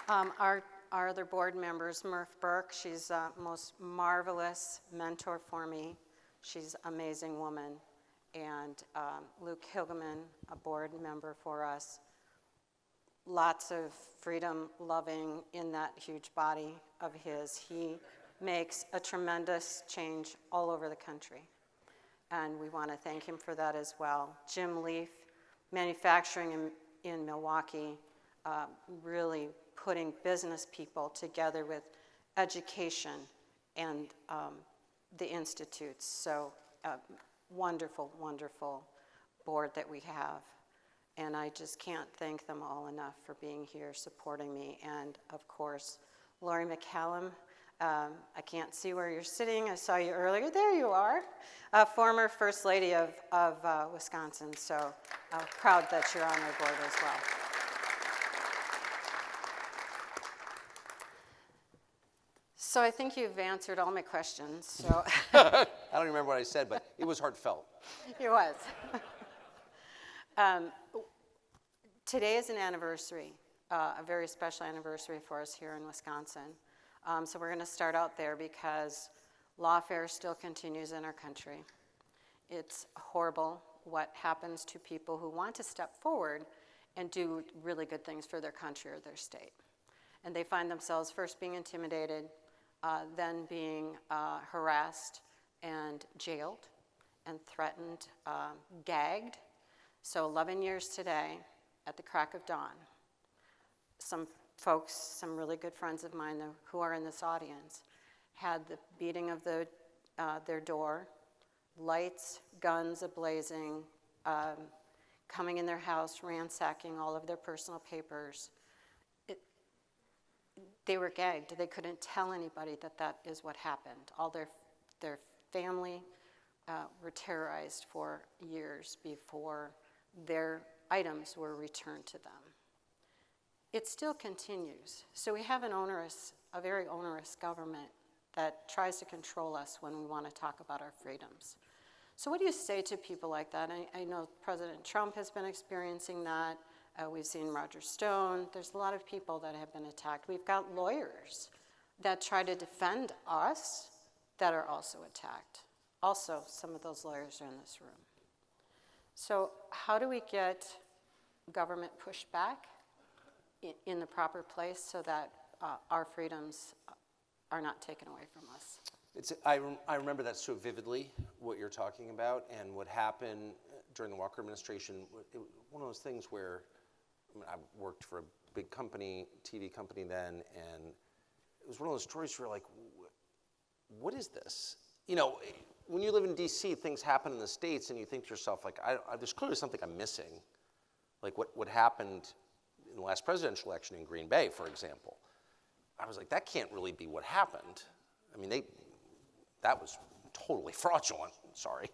Our other board members, Murph Burke, she's the most marvelous mentor for me. She's an amazing woman. And Luke Hilgeman, a board member for us. Lots of freedom loving in that huge body of his. He makes a tremendous change all over the country. And we want to thank him for that as well. Jim Leaf, manufacturing in Milwaukee, really putting business people together with education and the institutes. So wonderful, wonderful board that we have. And I just can't thank them all enough for being here, supporting me. And of course, Lori McCallum, I can't see where you're sitting. I saw you earlier. There you are, former First Lady of Wisconsin. So I'm proud that you're on our board as well. So I think you've answered all my questions. So I don't remember what I said, but it was heartfelt. It was. Today is an anniversary, a very special anniversary for us here in Wisconsin. So we're going to start out there because lawfare still continues in our country. It's horrible what happens to people who want to step forward and do really good things for their country or their state. And they find themselves first being intimidated, then being harassed and jailed and threatened, gagged. So 11 years today, at the crack of dawn, some folks, some really good friends of mine who are in this audience, had the beating of their door, lights, guns ablazing, coming in their house, ransacking all of their personal papers. They were gagged. They couldn't tell anybody that is what happened. All their family were terrorized for years before their items were returned to them. It still continues. So we have a very onerous government that tries to control us when we want to talk about our freedoms. So what do you say to people like that? I know President Trump has been experiencing that. We've seen Roger Stone. There's a lot of people that have been attacked. We've got lawyers that try to defend us that are also attacked. Also, some of those lawyers are in this room. So how do we get government pushed back in the proper place so that our freedoms are not taken away from us? I remember that so vividly, what you're talking about, and what happened during the Walker administration. One of those things where, I worked for a big company, TV company then, and it was one of those stories where you're like, what is this? You know, when you live in DC, things happen in the States, and you think to yourself, like, there's clearly something I'm missing. Like what happened in the last presidential election in Green Bay, for example. I was like, that can't really be what happened. I mean, that was totally fraudulent. Sorry,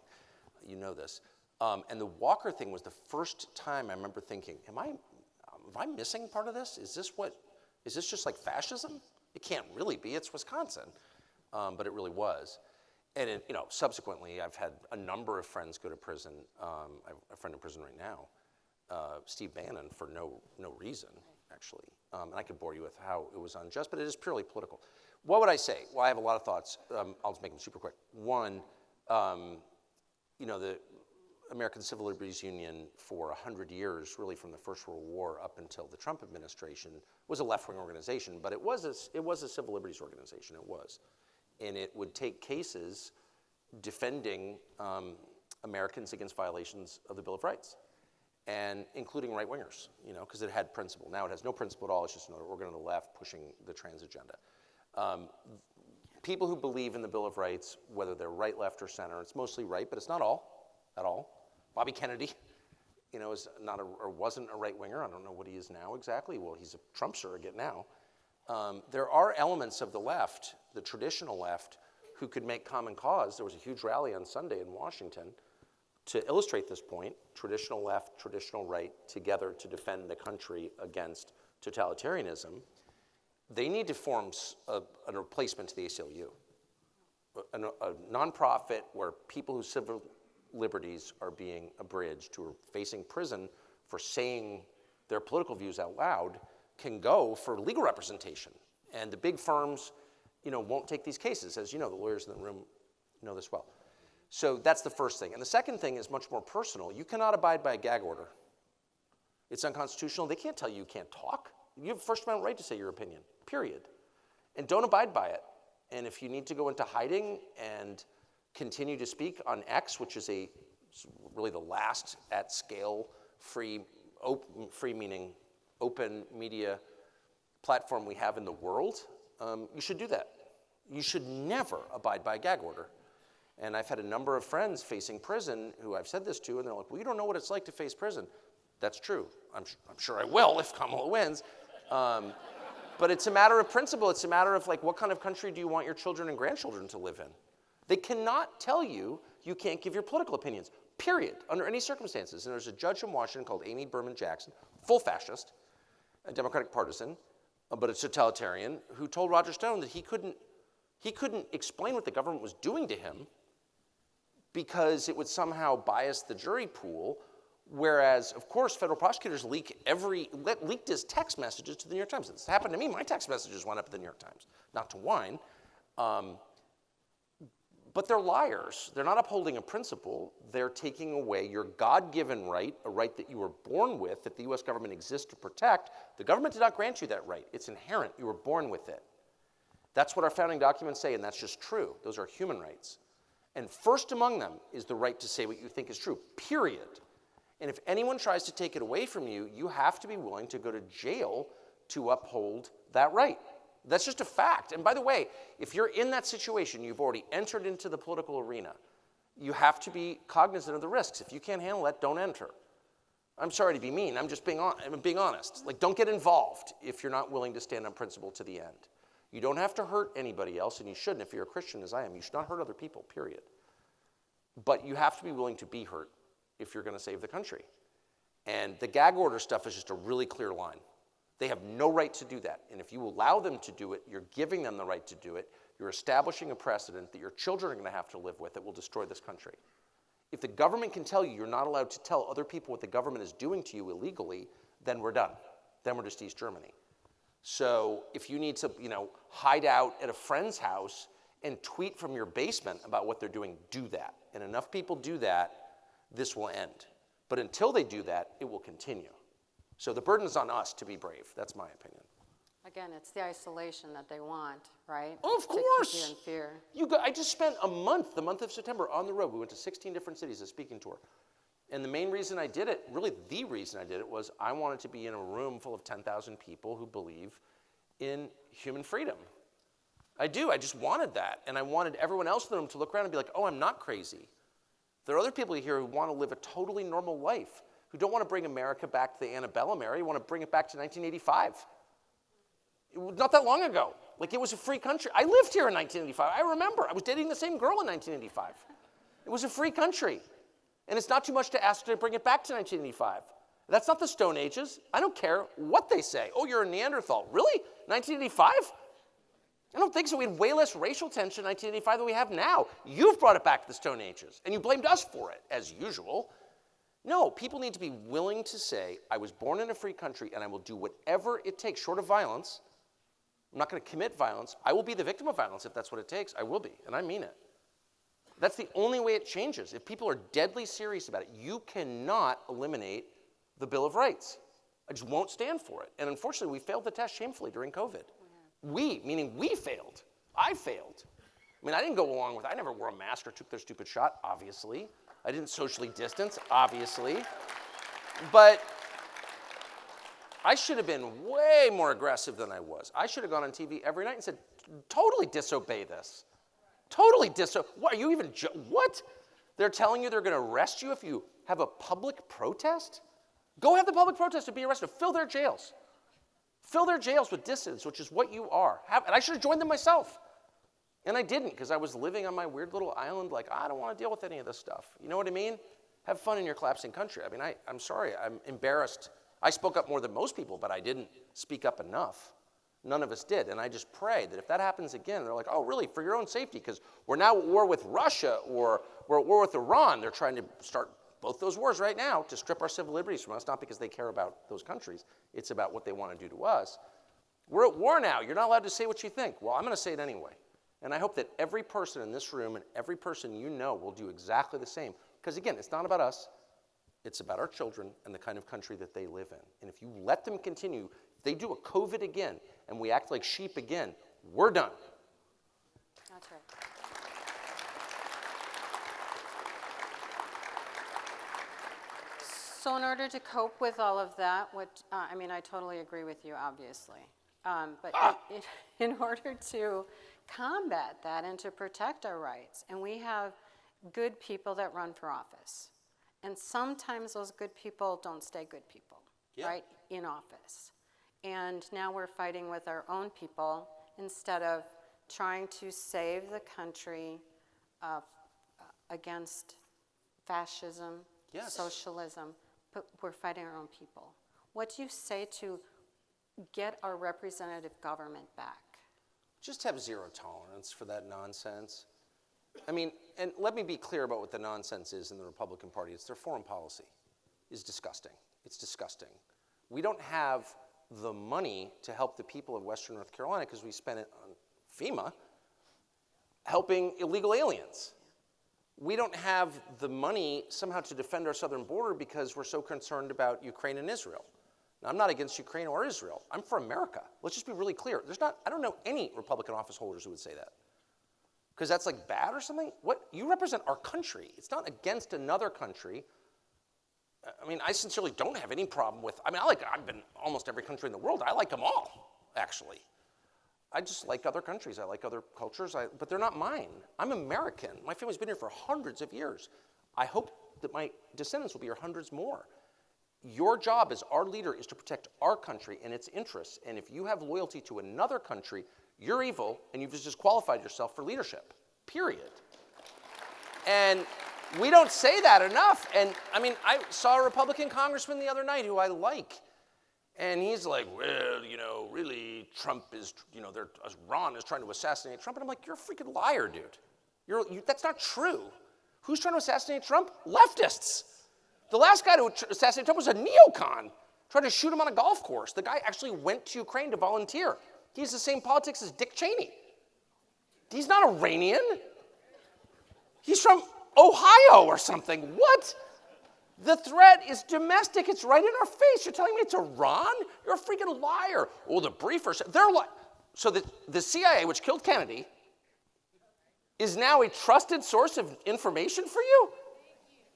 you know this. And the Walker thing was the first time I remember thinking, am I missing part of this? Is this just like fascism? It can't really be. It's Wisconsin, but it really was. And subsequently, I've had a number of friends go to prison. I have a friend in prison right now, Steve Bannon, for no reason, actually. And I could bore you with how it was unjust, but it is purely political. What would I say? Well, I have a lot of thoughts. I'll just make them super quick. One, the American Civil Liberties Union for 100 years, really from the First World War up until the Trump administration, was a left-wing organization, but it was a civil liberties organization, it was. And it would take cases defending Americans against violations of the Bill of Rights, and including right-wingers, because it had principle. Now it has no principle at all. It's just another organ on the left pushing the trans agenda. People who believe in the Bill of Rights, whether they're right, left, or center, it's mostly right, but it's not all, at all. Bobby Kennedy, is not or wasn't a right-winger. I don't know what he is now exactly. Well, he's a Trump surrogate now. There are elements of the left, the traditional left, who could make common cause. There was a huge rally on Sunday in Washington to illustrate this point, traditional left, traditional right, together to defend the country against totalitarianism. They need to form a replacement to the ACLU, a nonprofit where people whose civil liberties are being abridged, who are facing prison for saying their political views out loud, can go for legal representation. And the big firms, won't take these cases. As you know, the lawyers in the room know this well. So that's the first thing. And the second thing is much more personal. You cannot abide by a gag order. It's unconstitutional. They can't tell you can't talk. You have a First Amendment right to say your opinion, period. And don't abide by it. And if you need to go into hiding and continue to speak on X, which is really the last at-scale free meaning open media platform we have in the world, you should do that. You should never abide by a gag order. And I've had a number of friends facing prison who I've said this to, and they're like, well, you don't know what it's like to face prison. That's true. I'm sure I will if Kamala wins. But it's a matter of principle. It's a matter of, what kind of country do you want your children and grandchildren to live in? They cannot tell you can't give your political opinions, period, under any circumstances. And there's a judge in Washington called Amy Berman Jackson, full fascist, a Democratic partisan, but a totalitarian, who told Roger Stone that he couldn't explain what the government was doing to him because it would somehow bias the jury pool, whereas, of course, federal prosecutors leaked his text messages to the New York Times. It's happened to me. My text messages went up at the New York Times. Not to whine. But they're liars. They're not upholding a principle. They're taking away your God-given right, a right that you were born with, that the U.S. government exists to protect. The government did not grant you that right. It's inherent. You were born with it. That's what our founding documents say, and that's just true. Those are human rights. And first among them is the right to say what you think is true, period. And if anyone tries to take it away from you, you have to be willing to go to jail to uphold that right. That's just a fact. And by the way, if you're in that situation, you've already entered into the political arena, you have to be cognizant of the risks. If you can't handle that, don't enter. I'm sorry to be mean. I'm just being honest. Don't get involved if you're not willing to stand on principle to the end. You don't have to hurt anybody else, and you shouldn't. If you're a Christian, as I am, you should not hurt other people, period. But you have to be willing to be hurt if you're going to save the country. And the gag order stuff is just a really clear line. They have no right to do that. And if you allow them to do it, you're giving them the right to do it. You're establishing a precedent that your children are going to have to live with that will destroy this country. If the government can tell you you're not allowed to tell other people what the government is doing to you illegally, then we're done. Then we're just East Germany. So if you need to, hide out at a friend's house and tweet from your basement about what they're doing, do that. And enough people do that, this will end. But until they do that, it will continue. So the burden is on us to be brave. That's my opinion. Again, it's the isolation that they want, right? Oh, of To keep course. you in fear. I just spent a month, the month of September, on the road. We went to 16 different cities, a speaking tour. And the main reason I did it, really the reason I did it, was I wanted to be in a room full of 10,000 people who believe in human freedom. I do. I just wanted that. And I wanted everyone else in the room to look around and be like, oh, I'm not crazy. There are other people here who want to live a totally normal life, who don't want to bring America back to the antebellum era. You want to bring it back to 1985. Not that long ago. Like, it was a free country. I lived here in 1985. I remember. I was dating the same girl in 1985. It was a free country. And it's not too much to ask to bring it back to 1985. That's not the Stone Ages. I don't care what they say. Oh, you're a Neanderthal. Really? 1985? I don't think so. We had way less racial tension in 1985 than we have now. You've brought it back to the Stone Ages, and you blamed us for it, as usual. No, people need to be willing to say, I was born in a free country, and I will do whatever it takes, short of violence. I'm not going to commit violence. I will be the victim of violence if that's what it takes. I will be, and I mean it. That's the only way it changes. If people are deadly serious about it, you cannot eliminate the Bill of Rights. I just won't stand for it. And unfortunately, we failed the test shamefully during COVID. We, meaning we failed. I failed. I mean, I didn't go along with, I never wore a mask or took their stupid shot, obviously. I didn't socially distance, obviously. But I should have been way more aggressive than I was. I should have gone on TV every night and said, totally disobey this. Totally what, are you even, what? They're telling you they're going to arrest you if you have a public protest? Go have the public protest and be arrested. Fill their jails. Fill their jails with dissidents, which is what you are. And I should have joined them myself. And I didn't, because I was living on my weird little island like, I don't want to deal with any of this stuff. You know what I mean? Have fun in your collapsing country. I mean, I'm sorry. I'm embarrassed. I spoke up more than most people, but I didn't speak up enough. None of us did. And I just pray that if that happens again, they're like, oh, really, for your own safety, because we're now at war with Russia or we're at war with Iran. They're trying to start both those wars right now to strip our civil liberties from us, not because they care about those countries. It's about what they want to do to us. We're at war now. You're not allowed to say what you think. Well, I'm going to say it anyway. And I hope that every person in this room and every person you know will do exactly the same. Because again, it's not about us. It's about our children and the kind of country that they live in. And if you let them continue, if they do a COVID again and we act like sheep again, we're done. That's right. So in order to cope with all of that, I mean, I totally agree with you, obviously. But in order to combat that and to protect our rights, and we have good people that run for office. And sometimes those good people don't stay good people, right, in office. And now we're fighting with our own people instead of trying to save the country against fascism, socialism, but we're fighting our own people. What do you say to get our representative government back? Just have zero tolerance for that nonsense. I mean, and let me be clear about what the nonsense is in the Republican Party. It's their foreign policy is disgusting. It's disgusting. We don't have the money to help the people of Western North Carolina because we spent it on FEMA helping illegal aliens. We don't have the money somehow to defend our southern border because we're so concerned about Ukraine and Israel. Now, I'm not against Ukraine or Israel. I'm for America. Let's just be really clear. I don't know any Republican office holders who would say that. Because that's like bad or something? What? You represent our country. It's not against another country. I mean, I sincerely don't have any problem with, I've been almost every country in the world. I like them all, actually. I just like other countries. I like other cultures, but they're not mine. I'm American. My family's been here for hundreds of years. I hope that my descendants will be here hundreds more. Your job as our leader is to protect our country and its interests. And if you have loyalty to another country, you're evil and you've just disqualified yourself for leadership, period. And we don't say that enough. And I mean, I saw a Republican congressman the other night who I like. And he's like, well, really, Trump is, Ron is trying to assassinate Trump. And I'm like, you're a freaking liar, dude. That's not true. Who's trying to assassinate Trump? Leftists. The last guy to assassinate Trump was a neocon, trying to shoot him on a golf course. The guy actually went to Ukraine to volunteer. He has the same politics as Dick Cheney. He's not Iranian. He's from Ohio or something. What? The threat is domestic. It's right in our face. You're telling me it's Iran? You're a freaking liar. Oh, the briefers, they're so the CIA, which killed Kennedy, is now a trusted source of information for you?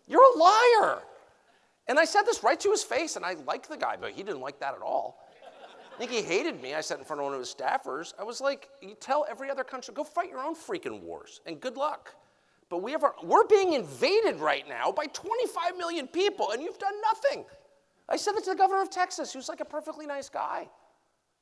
You're a liar. And I said this right to his face, and I like the guy, but he didn't like that at all. I think he hated me. I sat in front of one of his staffers. I was like, you tell every other country, go fight your own freaking wars, and good luck. But we're being invaded right now by 25 million people, and you've done nothing. I said that to the governor of Texas, who's like a perfectly nice guy.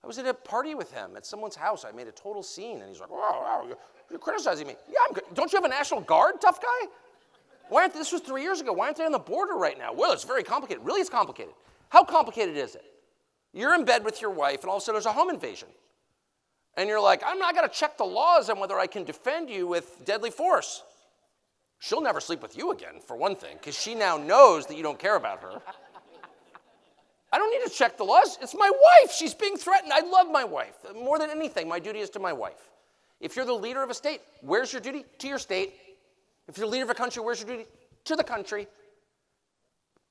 I was at a party with him at someone's house. I made a total scene, and he's like, wow, you're criticizing me. Yeah, I'm good. Don't you have a National Guard, tough guy? This was 3 years ago. Why aren't they on the border right now? Well, it's very complicated. Really, it's complicated. How complicated is it? You're in bed with your wife, and all of a sudden there's a home invasion. And you're like, I'm not going to check the laws on whether I can defend you with deadly force. She'll never sleep with you again, for one thing, because she now knows that you don't care about her. I don't need to check the laws. It's my wife. She's being threatened. I love my wife. More than anything, my duty is to my wife. If you're the leader of a state, where's your duty? To your state. If you're the leader of a country, where's your duty? To the country.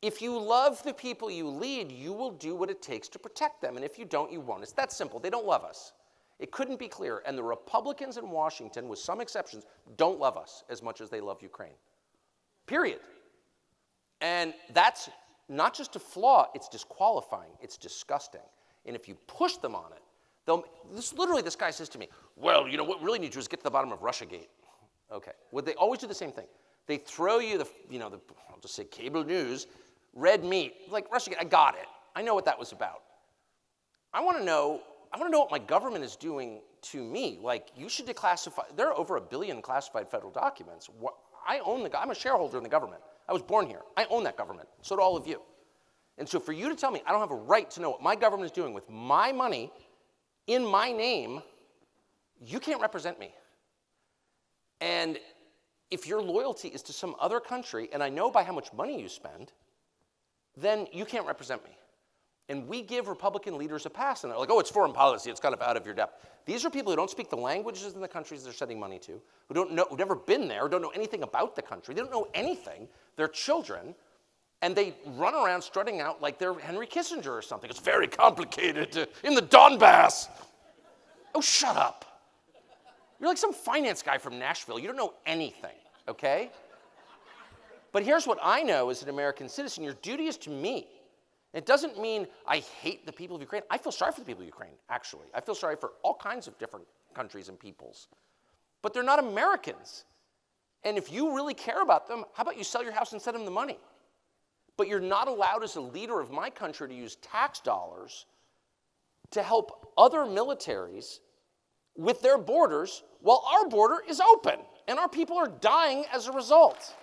If you love the people you lead, you will do what it takes to protect them. And if you don't, you won't. It's that simple. They don't love us. It couldn't be clearer. And the Republicans in Washington, with some exceptions, don't love us as much as they love Ukraine. Period. And that's not just a flaw, it's disqualifying. It's disgusting. And if you push them on it, this guy says to me, well, you know, what we really need to do is get to the bottom of Russiagate. Okay. Well, they always do the same thing. They throw you I'll just say cable news, red meat, like Russiagate. I got it. I know what that was about. I want to know what my government is doing to me. Like, you should declassify. There are over 1 billion classified federal documents. I'm a shareholder in the government. I was born here. I own that government. So do all of you. And so for you to tell me I don't have a right to know what my government is doing with my money in my name, you can't represent me. And if your loyalty is to some other country, and I know by how much money you spend, then you can't represent me. And we give Republican leaders a pass, and they're like, oh, it's foreign policy, it's kind of out of your depth. These are people who don't speak the languages in the countries they're sending money to, who've never been there, don't know anything about the country, they don't know anything. They're children, and they run around strutting out like they're Henry Kissinger or something. It's very complicated in the Donbass. Oh, shut up. You're like some finance guy from Nashville. You don't know anything, okay? But here's what I know as an American citizen. Your duty is to me. It doesn't mean I hate the people of Ukraine. I feel sorry for the people of Ukraine, actually. I feel sorry for all kinds of different countries and peoples. But they're not Americans. And if you really care about them, how about you sell your house and send them the money? But you're not allowed as a leader of my country to use tax dollars to help other militaries with their borders while our border is open and our people are dying as a result.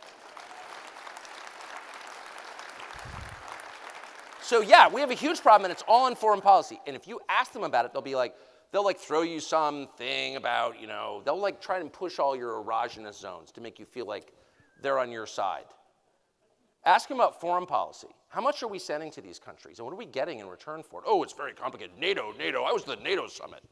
So yeah, we have a huge problem, and it's all in foreign policy. And if you ask them about it, they'll throw you something about, they'll try and push all your erogenous zones to make you feel like they're on your side. Ask them about foreign policy. How much are we sending to these countries, and what are we getting in return for it? Oh, it's very complicated. NATO. I was at the NATO summit.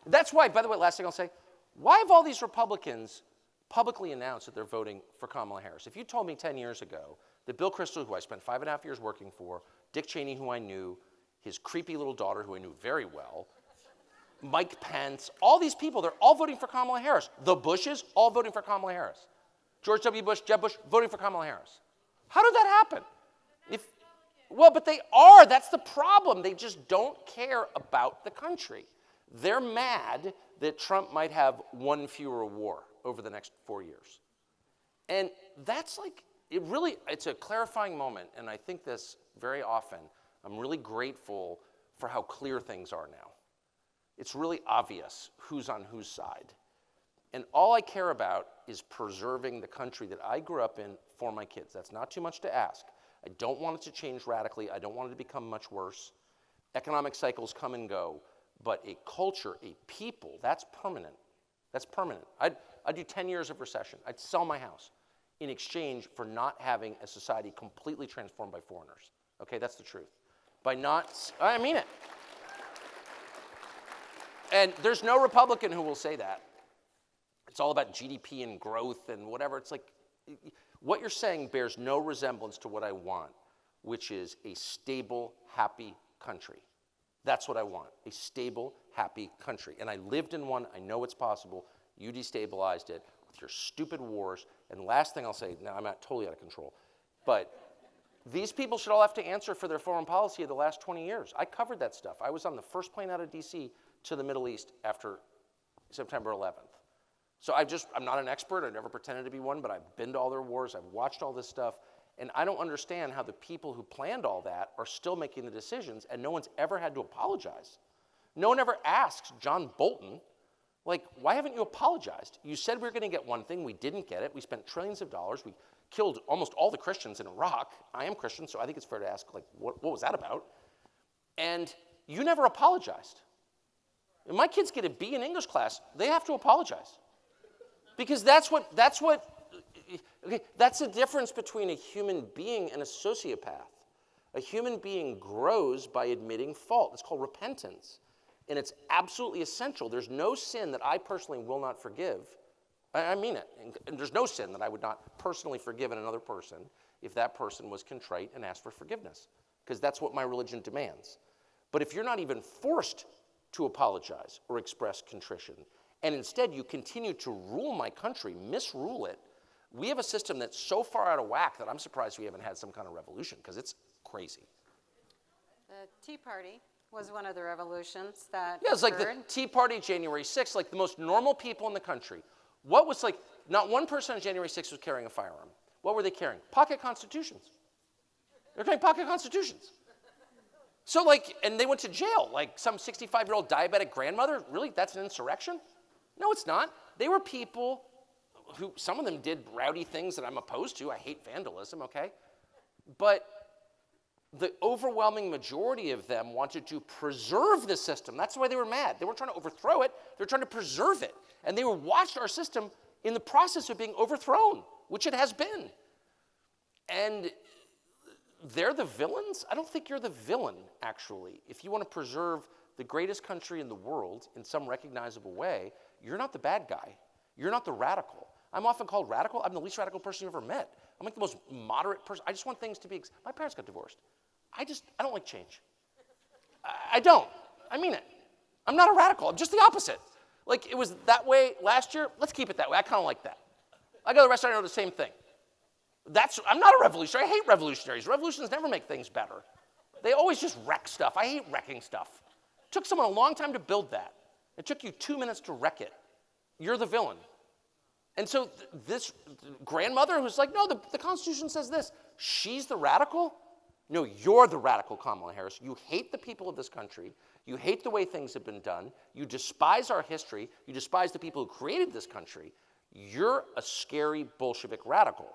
That's why, by the way, last thing I'll say, why have all these Republicans publicly announced that they're voting for Kamala Harris? If you told me 10 years ago that Bill Kristol, who I spent 5.5 years working for, Dick Cheney, who I knew, his creepy little daughter, who I knew very well, Mike Pence, all these people, they're all voting for Kamala Harris. The Bushes, all voting for Kamala Harris. George W. Bush, Jeb Bush, voting for Kamala Harris. How did that happen? But they are. That's the problem. They just don't care about the country. They're mad that Trump might have one fewer war over the next 4 years. And that's it's a clarifying moment, and I think this very often. I'm really grateful for how clear things are now. It's really obvious who's on whose side. And all I care about is preserving the country that I grew up in for my kids. That's not too much to ask. I don't want it to change radically. I don't want it to become much worse. Economic cycles come and go. But a culture, a people, that's permanent. That's permanent. I'd do 10 years of recession. I'd sell my house in exchange for not having a society completely transformed by foreigners. Okay, that's the truth. I mean it. And there's no Republican who will say that. It's all about GDP and growth and whatever. It's like, what you're saying bears no resemblance to what I want, which is a stable, happy country. That's what I want, a stable, happy country. And I lived in one. I know it's possible. You destabilized it with your stupid wars. And last thing I'll say, now I'm totally out of control, but these people should all have to answer for their foreign policy of the last 20 years. I covered that stuff. I was on the first plane out of D.C. to the Middle East after September 11th. So I'm not an expert. I never pretended to be one, but I've been to all their wars. I've watched all this stuff. And I don't understand how the people who planned all that are still making the decisions, and no one's ever had to apologize. No one ever asks John Bolton, like, why haven't you apologized? You said we were going to get one thing. We didn't get it. We spent trillions of dollars. We killed almost all the Christians in Iraq. I am Christian, so I think it's fair to ask, like, what was that about? And you never apologized. When my kids get a B in English class, they have to apologize. Because that's the difference between a human being and a sociopath. A human being grows by admitting fault. It's called repentance. And it's absolutely essential. There's no sin that I personally will not forgive. I mean it. And there's no sin that I would not personally forgive in another person if that person was contrite and asked for forgiveness. Because that's what my religion demands. But if you're not even forced to apologize or express contrition, and instead you continue to rule my country, misrule it, we have a system that's so far out of whack that I'm surprised we haven't had some kind of revolution, because it's crazy. The Tea Party was one of the revolutions that Yeah, it's like the Tea Party, January 6th, like the most normal people in the country. What was like, not one person on January 6th was carrying a firearm. What were they carrying? Pocket constitutions. They're carrying pocket constitutions. So like, and they went to jail, like some 65-year-old diabetic grandmother. Really, that's an insurrection? No, it's not. They were people who, some of them did rowdy things that I'm opposed to. I hate vandalism, okay? But the overwhelming majority of them wanted to preserve the system. That's why they were mad. They weren't trying to overthrow it. They were trying to preserve it. And they watched our system in the process of being overthrown, which it has been. And they're the villains? I don't think you're the villain, actually. If you want to preserve the greatest country in the world in some recognizable way, you're not the bad guy. You're not the radical. I'm often called radical. I'm the least radical person you've ever met. I'm like the most moderate person. I just want things to be, my parents got divorced. I don't like change. I don't. I mean it. I'm not a radical. I'm just the opposite. Like, it was that way last year. Let's keep it that way. I kind of like that. I go to the restaurant, I know the same thing. I'm not a revolutionary. I hate revolutionaries. Revolutions never make things better. They always just wreck stuff. I hate wrecking stuff. It took someone a long time to build that. It took you 2 minutes to wreck it. You're the villain. And so this grandmother who's like, no, the Constitution says this. She's the radical? No, you're the radical, Kamala Harris. You hate the people of this country. You hate the way things have been done. You despise our history. You despise the people who created this country. You're a scary Bolshevik radical.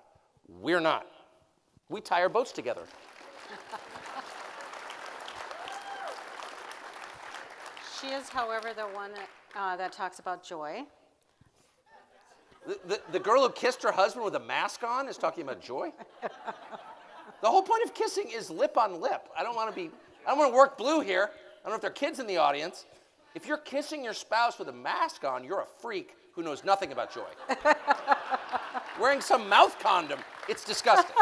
We're not. We tie our boats together. She is, however, the one that talks about joy. The girl who kissed her husband with a mask on is talking about joy? The whole point of kissing is lip on lip. I don't want to work blue here. I don't know if there are kids in the audience. If you're kissing your spouse with a mask on, you're a freak who knows nothing about joy. Wearing some mouth condom, it's disgusting.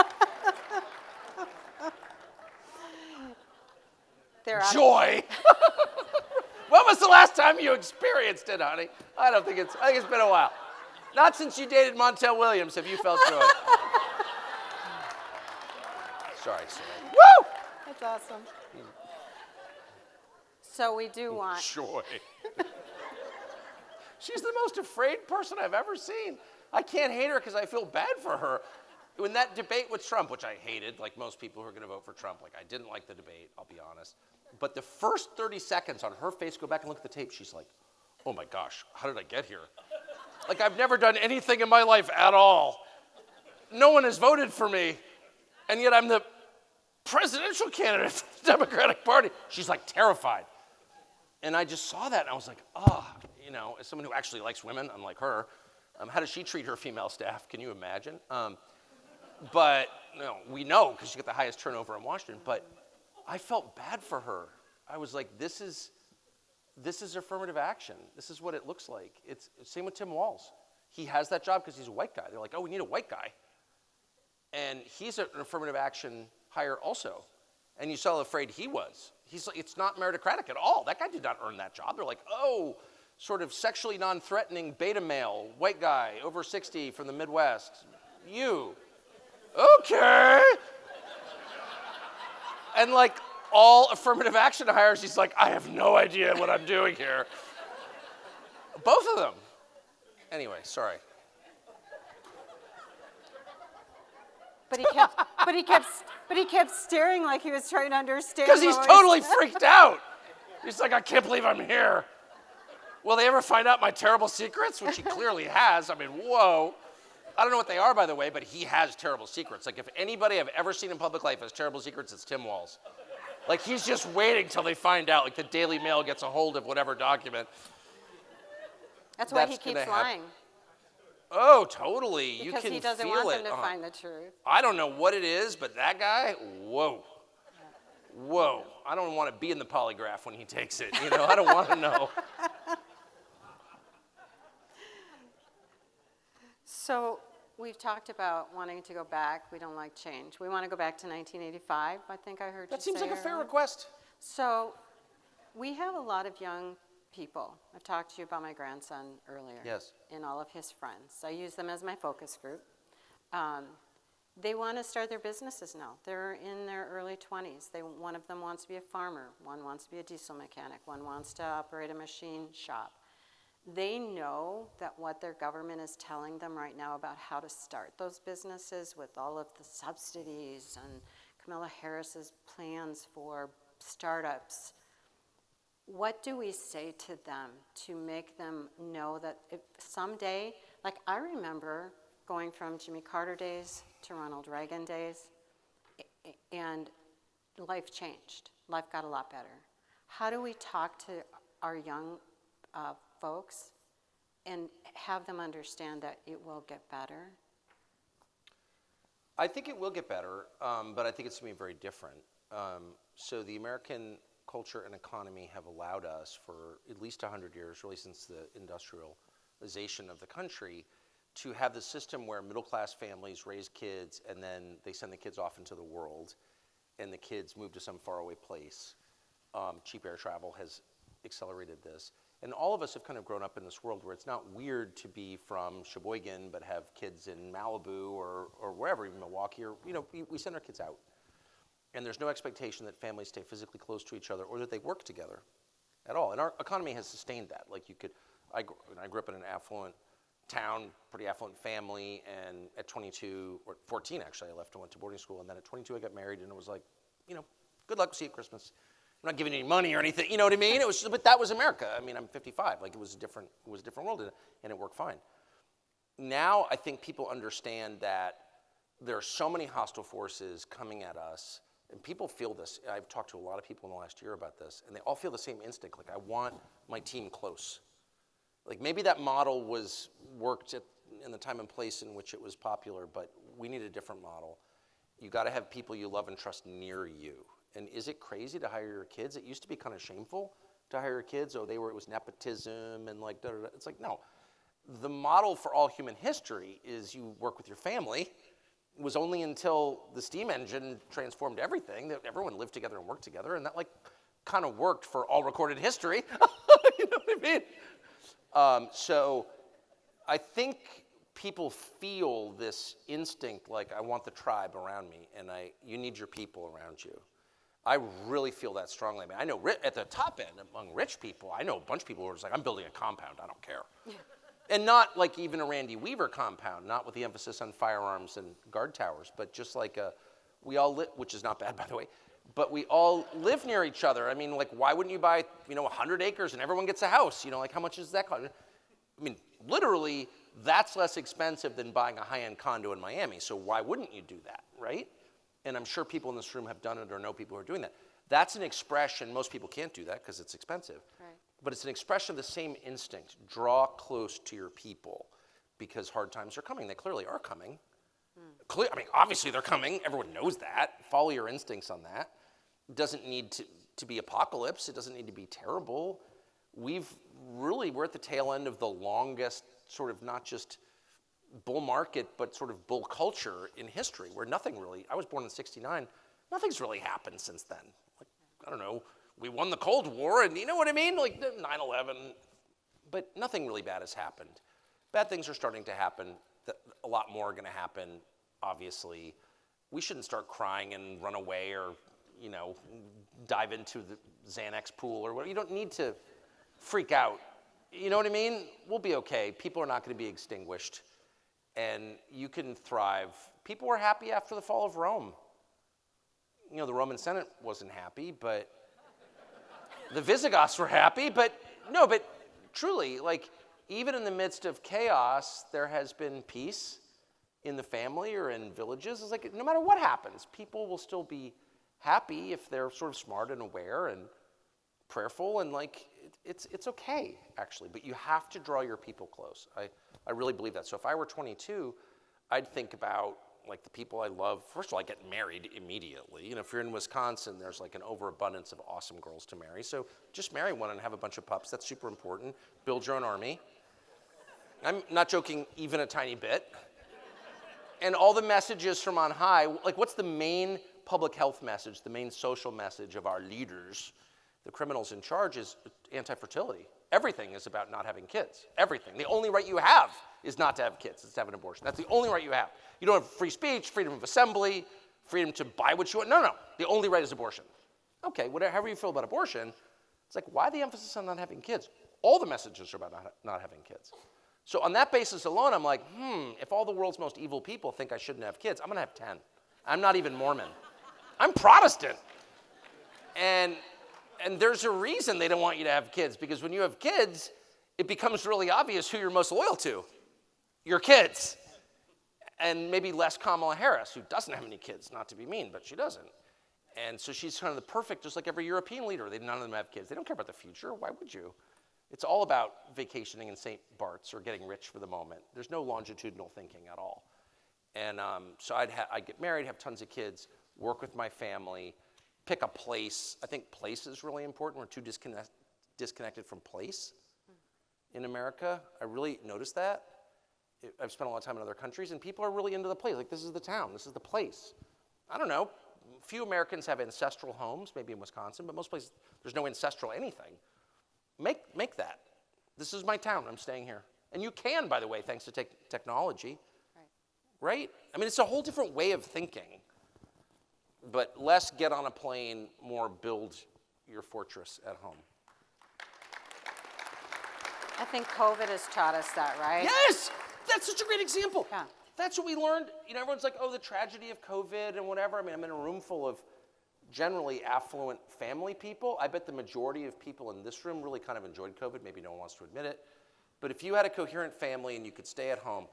Joy. When was the last time you experienced it, honey? I think it's been a while. Not since you dated Montel Williams have you felt joy. Sorry, Sarah. Woo! That's awesome. So we do want joy. She's the most afraid person I've ever seen. I can't hate her because I feel bad for her. In that debate with Trump, which I hated, like most people who are going to vote for Trump, like I didn't like the debate, I'll be honest. But the first 30 seconds on her face, go back and look at the tape, she's like, oh my gosh, how did I get here? Like, I've never done anything in my life at all. No one has voted for me, and yet I'm the presidential candidate for the Democratic Party. She's like terrified. And I just saw that, and I was like, oh, you know, as someone who actually likes women, unlike her, how does she treat her female staff? Can you imagine? But we know because she got the highest turnover in Washington. But I felt bad for her. I was like, this is affirmative action. This is what it looks like. It's same with Tim Walz. He has that job because he's a white guy. They're like, oh, we need a white guy. And he's an affirmative action hire also. And you saw how afraid he was. He's like, it's not meritocratic at all. That guy did not earn that job. They're like, oh, sort of sexually non-threatening beta male, white guy, over 60 from the Midwest. You. Okay. And like all affirmative action hires, he's like, I have no idea what I'm doing here. Both of them. Anyway, sorry. But he kept staring like he was trying to understand. Because he's totally freaked out. He's like, I can't believe I'm here. Will they ever find out my terrible secrets? Which he clearly has. I mean, whoa. I don't know what they are, by the way, but he has terrible secrets. Like, if anybody I've ever seen in public life has terrible secrets, it's Tim Walz. Like, he's just waiting till they find out. Like, the Daily Mail gets a hold of whatever document. That's why he keeps lying. Oh, totally. You can feel it. Because he doesn't want them to find the truth. I don't know what it is, but that guy, whoa. Whoa. I don't want to be in the polygraph when he takes it. You know, I don't want to know. So we've talked about wanting to go back. We don't like change. We want to go back to 1985, I think I heard you say. That seems like a fair earlier. request. So we have a lot of young people. I've talked to you about my grandson earlier. Yes. And all of his friends. I use them as my focus group. They want to start their businesses now. They're in their early 20s. One of them wants to be a farmer. One wants to be a diesel mechanic. One wants to operate a machine shop. They know that what their government is telling them right now about how to start those businesses with all of the subsidies and Kamala Harris's plans for startups. What do we say to them to make them know that if someday, like I remember going from Jimmy Carter days to Ronald Reagan days, and life changed. Life got a lot better. How do we talk to our young folks and have them understand that it will get better? I think it will get better, but I think it's going to be very different. So the American culture and economy have allowed us for at least 100 years, really since the industrialization of the country, to have the system where middle-class families raise kids and then they send the kids off into the world and the kids move to some faraway place. Cheap air travel has accelerated this. And all of us have kind of grown up in this world where it's not weird to be from Sheboygan but have kids in Malibu or wherever, even Milwaukee, or we send our kids out. And there's no expectation that families stay physically close to each other or that they work together at all. And our economy has sustained that. Like I grew up in an affluent town, pretty affluent family, and at 22, or 14 actually, I left and went to boarding school, and then at 22 I got married, and it was like, good luck, we'll see you at Christmas. I'm not giving you any money or anything, you know what I mean? But that was America. I mean, I'm 55. Like, it was a different world, and it worked fine. Now I think people understand that there are so many hostile forces coming at us, and people feel this. I've talked to a lot of people in the last year about this, and they all feel the same instinct. Like, I want my team close. Like, maybe that model worked in the time and place in which it was popular, but we need a different model. You got to have people you love and trust near you. And is it crazy to hire your kids? It used to be kind of shameful to hire your kids. Oh, it was nepotism and like da-da-da. It's like, no. The model for all human history is you work with your family. It was only until the steam engine transformed everything that everyone lived together and worked together, and that like kind of worked for all recorded history. You know what I mean? So I think people feel this instinct, like I want the tribe around me, and you need your people around you. I really feel that strongly. I mean, I know at the top end, among rich people, I know a bunch of people who are just like, I'm building a compound, I don't care. Yeah. And not like even a Randy Weaver compound, not with the emphasis on firearms and guard towers, but just like we all live, which is not bad, by the way, but we all live near each other. I mean, like, why wouldn't you buy, 100 acres and everyone gets a house? Like, how much does that cost? I mean, literally, that's less expensive than buying a high-end condo in Miami, so why wouldn't you do that, right? And I'm sure people in this room have done it or know people who are doing that. That's an expression, most people can't do that because it's expensive. Right. But it's an expression of the same instinct. Draw close to your people because hard times are coming. They clearly are coming. I mean, obviously they're coming. Everyone knows that. Follow your instincts on that. It doesn't need to be apocalypse. It doesn't need to be terrible. We're at the tail end of the longest sort of not just bull market, but sort of bull culture in history where nothing really, I was born in '69, nothing's really happened since then. Like, I don't know, we won the Cold War and you know what I mean? Like 9/11, but nothing really bad has happened. Bad things are starting to happen. A lot more are gonna happen, obviously. We shouldn't start crying and run away or, you know, dive into the Xanax pool or whatever. You don't need to freak out. You know what I mean? We'll be okay. People are not gonna be extinguished. And you can thrive. People were happy after the fall of Rome. You know, the Roman Senate wasn't happy, but the Visigoths were happy, but truly, like, even in the midst of chaos, there has been peace in the family or in villages. It's like, no matter what happens, people will still be happy if they're sort of smart and aware and prayerful, and like, it's okay, actually, but you have to draw your people close. I really believe that. So if I were 22, I'd think about like the people I love. First of all, I get married immediately. You know, if you're in Wisconsin, there's like an overabundance of awesome girls to marry. So just marry one and have a bunch of pups. That's super important. Build your own army. I'm not joking even a tiny bit. And all the messages from on high, like what's the main public health message, the main social message of our leaders, the criminals in charge, is anti-fertility. Everything is about not having kids. Everything. The only right you have is not to have kids. It's to have an abortion. That's the only right you have. You don't have free speech, freedom of assembly, freedom to buy what you want. No. The only right is abortion. Okay, however you feel about abortion, it's like, why the emphasis on not having kids? All the messages are about not having kids. So on that basis alone, I'm like, if all the world's most evil people think I shouldn't have kids, I'm going to have 10. I'm not even Mormon. I'm Protestant. And there's a reason they don't want you to have kids, because when you have kids, it becomes really obvious who you're most loyal to. Your kids. And maybe less Kamala Harris, who doesn't have any kids, not to be mean, but she doesn't. And so she's kind of the perfect, just like every European leader. None of them have kids. They don't care about the future. Why would you? It's all about vacationing in St. Bart's or getting rich for the moment. There's no longitudinal thinking at all. And so I'd get married, have tons of kids, work with my family, pick a place. I think place is really important. We're too disconnected from place in America. I really noticed that. I've spent a lot of time in other countries, and people are really into the place. Like, this is the town. This is the place. I don't know. Few Americans have ancestral homes, maybe in Wisconsin, but most places, there's no ancestral anything. Make that. This is my town. I'm staying here. And you can, by the way, thanks to technology. Right? I mean, it's a whole different way of thinking. But less get on a plane, more build your fortress at home. I think COVID has taught us that, right? Yes! That's such a great example. Yeah. That's what we learned. You know, everyone's like, oh, the tragedy of COVID and whatever. I mean, I'm in a room full of generally affluent family people. I bet the majority of people in this room really kind of enjoyed COVID. Maybe no one wants to admit it. But if you had a coherent family and you could stay at home,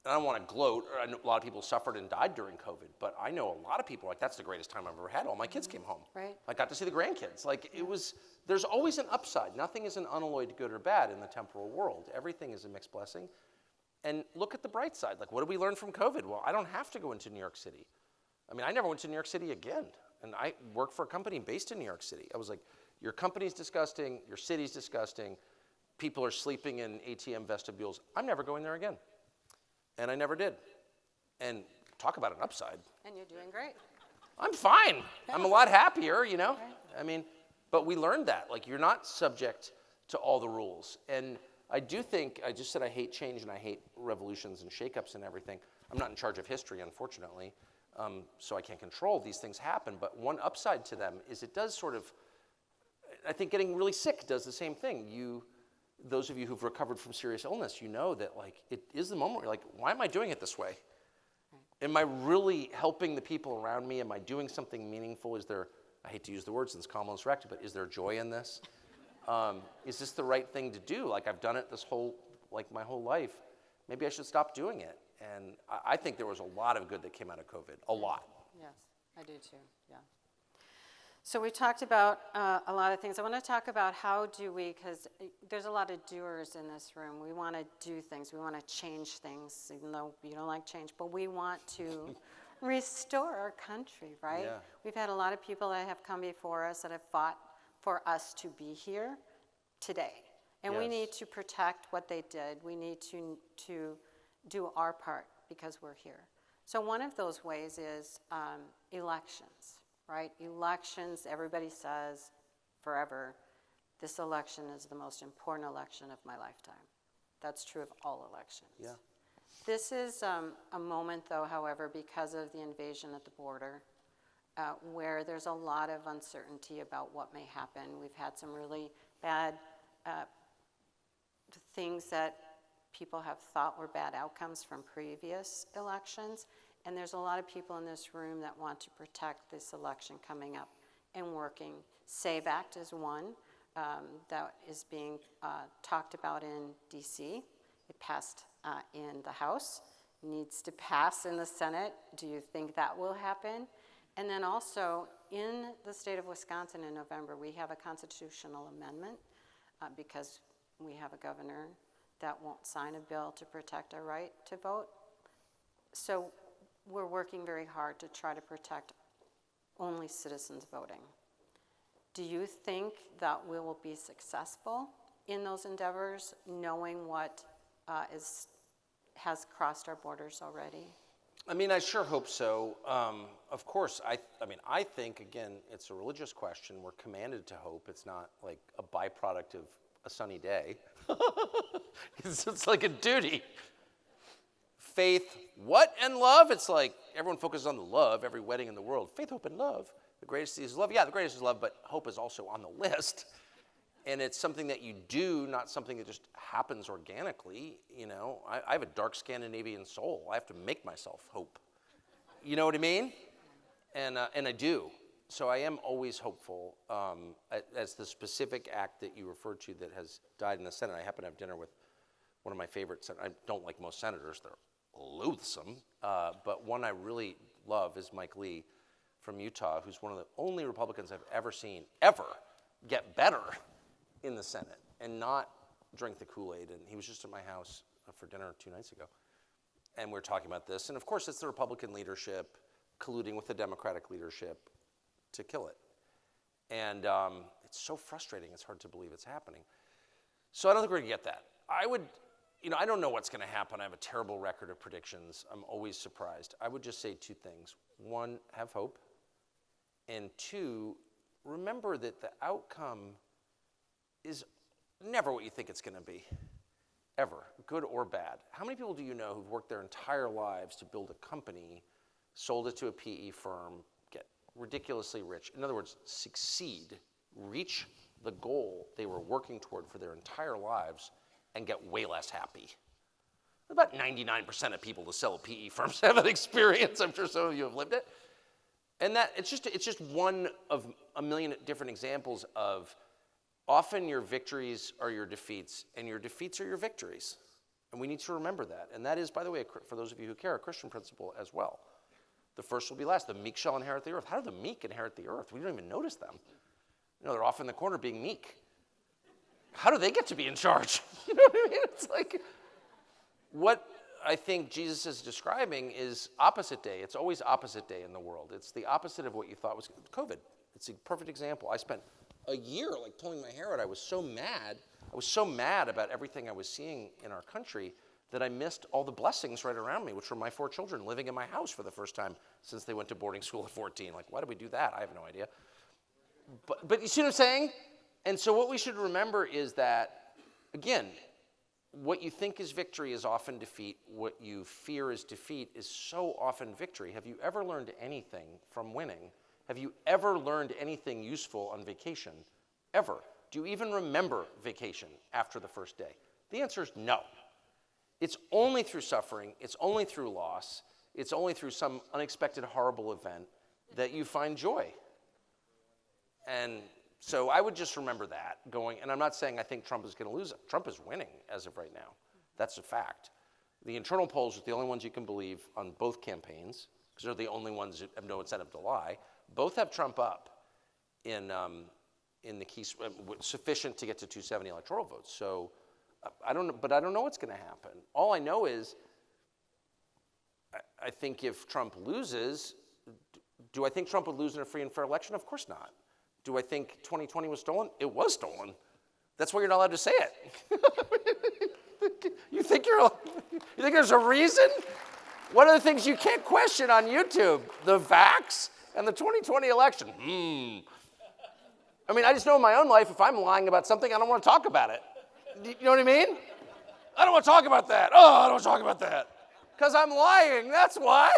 and I don't want to gloat, I know a lot of people suffered and died during COVID, but I know a lot of people, like, that's the greatest time I've ever had. All my kids came home. Right. I got to see the grandkids. Like, there's always an upside. Nothing is an unalloyed good or bad in the temporal world. Everything is a mixed blessing. And look at the bright side. Like, what did we learn from COVID? Well, I don't have to go into New York City. I mean, I never went to New York City again. And I worked for a company based in New York City. I was like, your company's disgusting, your city's disgusting, people are sleeping in ATM vestibules. I'm never going there again. And I never did. And talk about an upside. And you're doing great. I'm fine. I'm a lot happier, you know? I mean, but we learned that. Like, you're not subject to all the rules. And I do think, I just said I hate change and I hate revolutions and shakeups and everything. I'm not in charge of history, unfortunately, so I can't control these things happen. But one upside to them is it does sort of, I think getting really sick does the same thing. Those of you who've recovered from serious illness, you know that, like, it is the moment where you're like, why am I doing it this way? Am I really helping the people around me? Am I doing something meaningful? Is there, I hate to use the word since Kamala's wrecked, but is there joy in this? Is this the right thing to do? Like, I've done it my whole life. Maybe I should stop doing it. And I think there was a lot of good that came out of COVID, a lot. Yes, I do too, yeah. So we talked about a lot of things. I want to talk about how do we, because there's a lot of doers in this room. We want to do things. We want to change things, even though you don't like change. But we want to restore our country, right? Yeah. We've had a lot of people that have come before us that have fought for us to be here today. And we Yes. need to protect what they did. We need to do our part because we're here. So one of those ways is elections, right? Elections, everybody says forever, this election is the most important election of my lifetime. That's true of all elections. Yeah. This is a moment, though, however, because of the invasion at the border, where there's a lot of uncertainty about what may happen. We've had some really bad things that people have thought were bad outcomes from previous elections, and there's a lot of people in this room that want to protect this election coming up and working. SAVE Act is one that is being talked about in DC. It passed in the House, needs to pass in the Senate. Do you think that will happen? And then also in the state of Wisconsin in November, we have a constitutional amendment because we have a governor that won't sign a bill to protect our right to vote. So we're working very hard to try to protect only citizens voting. Do you think that we will be successful in those endeavors, knowing what has crossed our borders already? I mean, I sure hope so. Of course, I think, again, it's a religious question. We're commanded to hope. It's not like a byproduct of a sunny day. It's like a duty. Faith, what, and love? It's like everyone focuses on the love, every wedding in the world. Faith, hope, and love. The greatest is love. Yeah, the greatest is love, but hope is also on the list. And it's something that you do, not something that just happens organically. You know, I have a dark Scandinavian soul. I have to make myself hope. You know what I mean? And I do. So I am always hopeful. As the specific act that you referred to that has died in the Senate, I happen to have dinner with one of my favorites. I don't like most senators. They're loathsome. But one I really love is Mike Lee from Utah, who's one of the only Republicans I've ever seen ever get better in the Senate and not drink the Kool-Aid. And he was just at my house for dinner 2 nights ago. And we're talking about this. And of course, it's the Republican leadership colluding with the Democratic leadership to kill it. And it's so frustrating, it's hard to believe it's happening. So I don't think we're gonna get that. I don't know what's gonna happen. I have a terrible record of predictions. I'm always surprised. I would just say 2 things. 1, have hope. And 2, remember that the outcome is never what you think it's gonna be, ever, good or bad. How many people do you know who've worked their entire lives to build a company, sold it to a PE firm, get ridiculously rich, in other words, succeed, reach the goal they were working toward for their entire lives, and get way less happy? About 99% of people to sell PE firms have an experience. I'm sure some of you have lived it. And that it's just one of a million different examples of often your victories are your defeats, and your defeats are your victories. And we need to remember that. And that is, by the way, for those of you who care, a Christian principle as well. The first will be last. The meek shall inherit the earth. How do the meek inherit the earth? We don't even notice them. You know, they're off in the corner being meek. How do they get to be in charge? You know what I mean? It's like, what I think Jesus is describing is opposite day. It's always opposite day in the world. It's the opposite of what you thought was COVID. It's a perfect example. I spent a year like pulling my hair out. I was so mad. I was so mad about everything I was seeing in our country that I missed all the blessings right around me, which were my 4 children living in my house for the first time since they went to boarding school at 14. Like, why did we do that? I have no idea. But you see what I'm saying? And so what we should remember is that, again, what you think is victory is often defeat. What you fear is defeat is so often victory. Have you ever learned anything from winning? Have you ever learned anything useful on vacation? Ever? Do you even remember vacation after the first day? The answer is no. It's only through suffering, it's only through loss, it's only through some unexpected horrible event that you find joy. And so I would just remember that going, and I'm not saying I think Trump is going to lose it. Trump is winning as of right now. That's a fact. The internal polls are the only ones you can believe on both campaigns, because they're the only ones that have no incentive to lie. Both have Trump up in the key, sufficient to get to 270 electoral votes. So I don't know, but I don't know what's going to happen. All I know is I think if Trump loses, do I think Trump would lose in a free and fair election? Of course not. Do I think 2020 was stolen? It was stolen. That's why you're not allowed to say it. You think there's a reason? What are the things you can't question on YouTube? The vax and the 2020 election. I mean, I just know in my own life, if I'm lying about something, I don't want to talk about it. You know what I mean? I don't want to talk about that. Oh, I don't want to talk about that. Because I'm lying, that's why.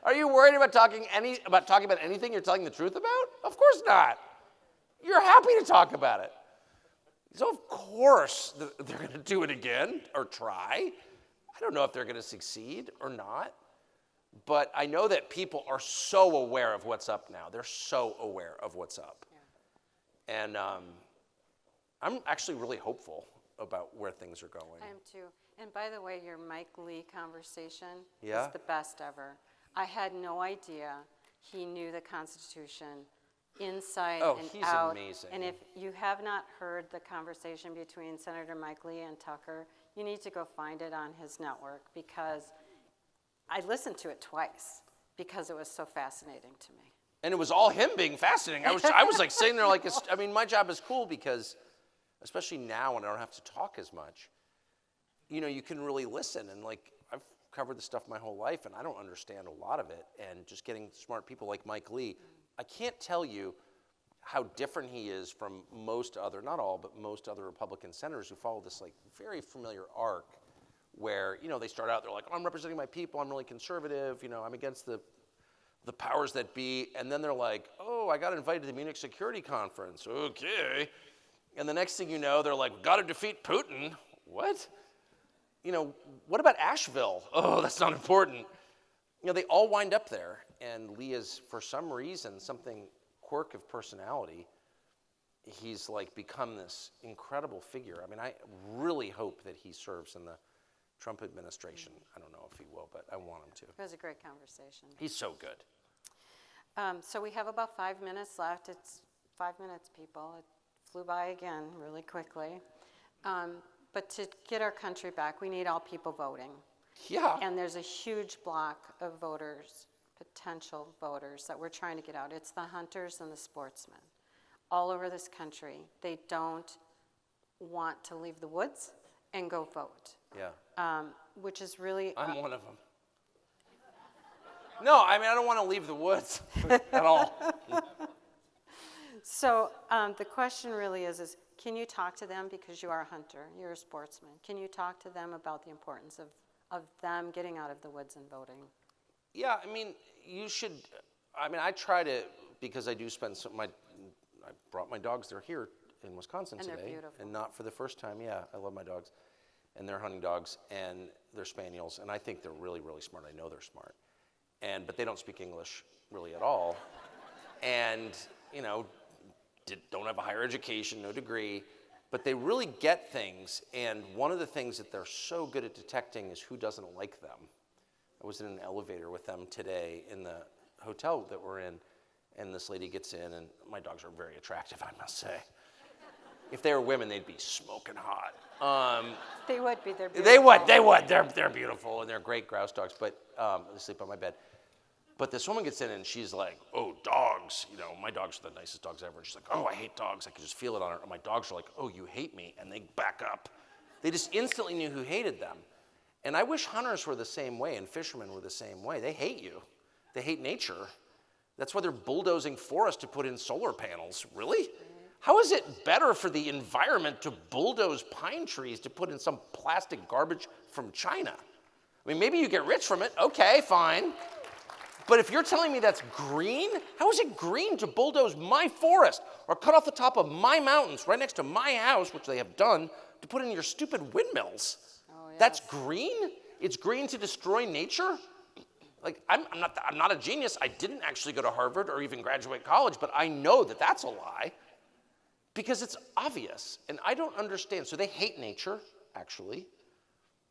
Are you worried about talking about anything you're telling the truth about? Of course not. You're happy to talk about it. So of course they're going to do it again or try. I don't know if they're going to succeed or not. But I know that people are so aware of what's up now. They're so aware of what's up. Yeah. And I'm actually really hopeful about where things are going. I am too. And by the way, your Mike Lee conversation Yeah? is the best ever. I had no idea he knew the Constitution inside and he's out. amazing. And if you have not heard the conversation between Senator Mike Lee and Tucker, you need to go find it on his network, because I listened to it twice because it was so fascinating to me. And it was all him being fascinating. I was like sitting there like, I mean, my job is cool because, especially now when I don't have to talk as much, you know, you can really listen. And like, I've covered this stuff my whole life and I don't understand a lot of it. And just getting smart people like Mike Lee, I can't tell you how different he is from most other, not all, but most other Republican senators who follow this like very familiar arc where, you know, they start out, they're like, oh, I'm representing my people, I'm really conservative, you know, I'm against the powers that be, and then they're like, oh, I got invited to the Munich Security Conference, okay. And the next thing you know, they're like, got to defeat Putin. What? You know, what about Asheville? Oh, that's not important. You know, they all wind up there, and Lee is, for some reason, something quirk of personality, he's like become this incredible figure. I mean, I really hope that he serves in the Trump administration. I don't know if he will, but I want him to. It was a great conversation. He's so good. So we have about 5 minutes left. It's 5 minutes, people. It flew by again really quickly. But to get our country back, we need all people voting. Yeah. And there's a huge block of voters, potential voters, that we're trying to get out. It's the hunters and the sportsmen all over this country. They don't want to leave the woods and go vote. Yeah. Which is really... I'm one of them. No, I mean, I don't want to leave the woods at all. So the question really is can you talk to them, because you are a hunter, you're a sportsman, can you talk to them about the importance of them getting out of the woods and voting? Yeah, I mean, you should, I mean, I try to, because I do spend I brought my dogs, they're here in Wisconsin And today. they're beautiful. And not for the first time, yeah, I love my dogs. And they're hunting dogs, and they're spaniels, and I think they're really, really smart. I know they're smart. But they don't speak English really at all. And, you know, don't have a higher education, no degree, but they really get things. And one of the things that they're so good at detecting is who doesn't like them. I was in an elevator with them today in the hotel that we're in, and this lady gets in, and my dogs are very attractive, I must say. If they were women, they'd be smoking hot. They would be. They're beautiful. They would. They're beautiful, and they're great grouse dogs, but they sleep on my bed. But this woman gets in, and she's like, oh, dogs. You know, my dogs are the nicest dogs ever. And she's like, oh, I hate dogs. I can just feel it on her. And my dogs are like, oh, you hate me. And they back up. They just instantly knew who hated them. And I wish hunters were the same way and fishermen were the same way. They hate you. They hate nature. That's why they're bulldozing forests to put in solar panels. Really? How is it better for the environment to bulldoze pine trees to put in some plastic garbage from China? I mean, maybe you get rich from it. Okay, fine. But if you're telling me that's green, how is it green to bulldoze my forest or cut off the top of my mountains right next to my house, which they have done, to put in your stupid windmills? Oh, yes. That's green? It's green to destroy nature? Like, I'm not a genius. I didn't actually go to Harvard or even graduate college, but I know that that's a lie because it's obvious. And I don't understand. So they hate nature, actually.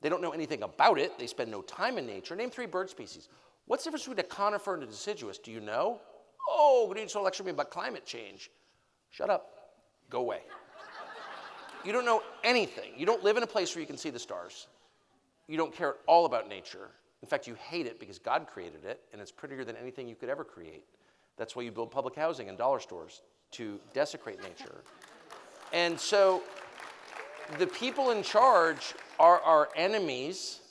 They don't know anything about it. They spend no time in nature. Name 3 bird species. What's the difference between a conifer and a deciduous? Do you know? oh, we need to lecture me about climate change. Shut up. Go away. You don't know anything. You don't live in a place where you can see the stars. You don't care at all about nature. In fact, you hate it because God created it, and it's prettier than anything you could ever create. That's why you build public housing and dollar stores, to desecrate nature. And so the people in charge are our enemies,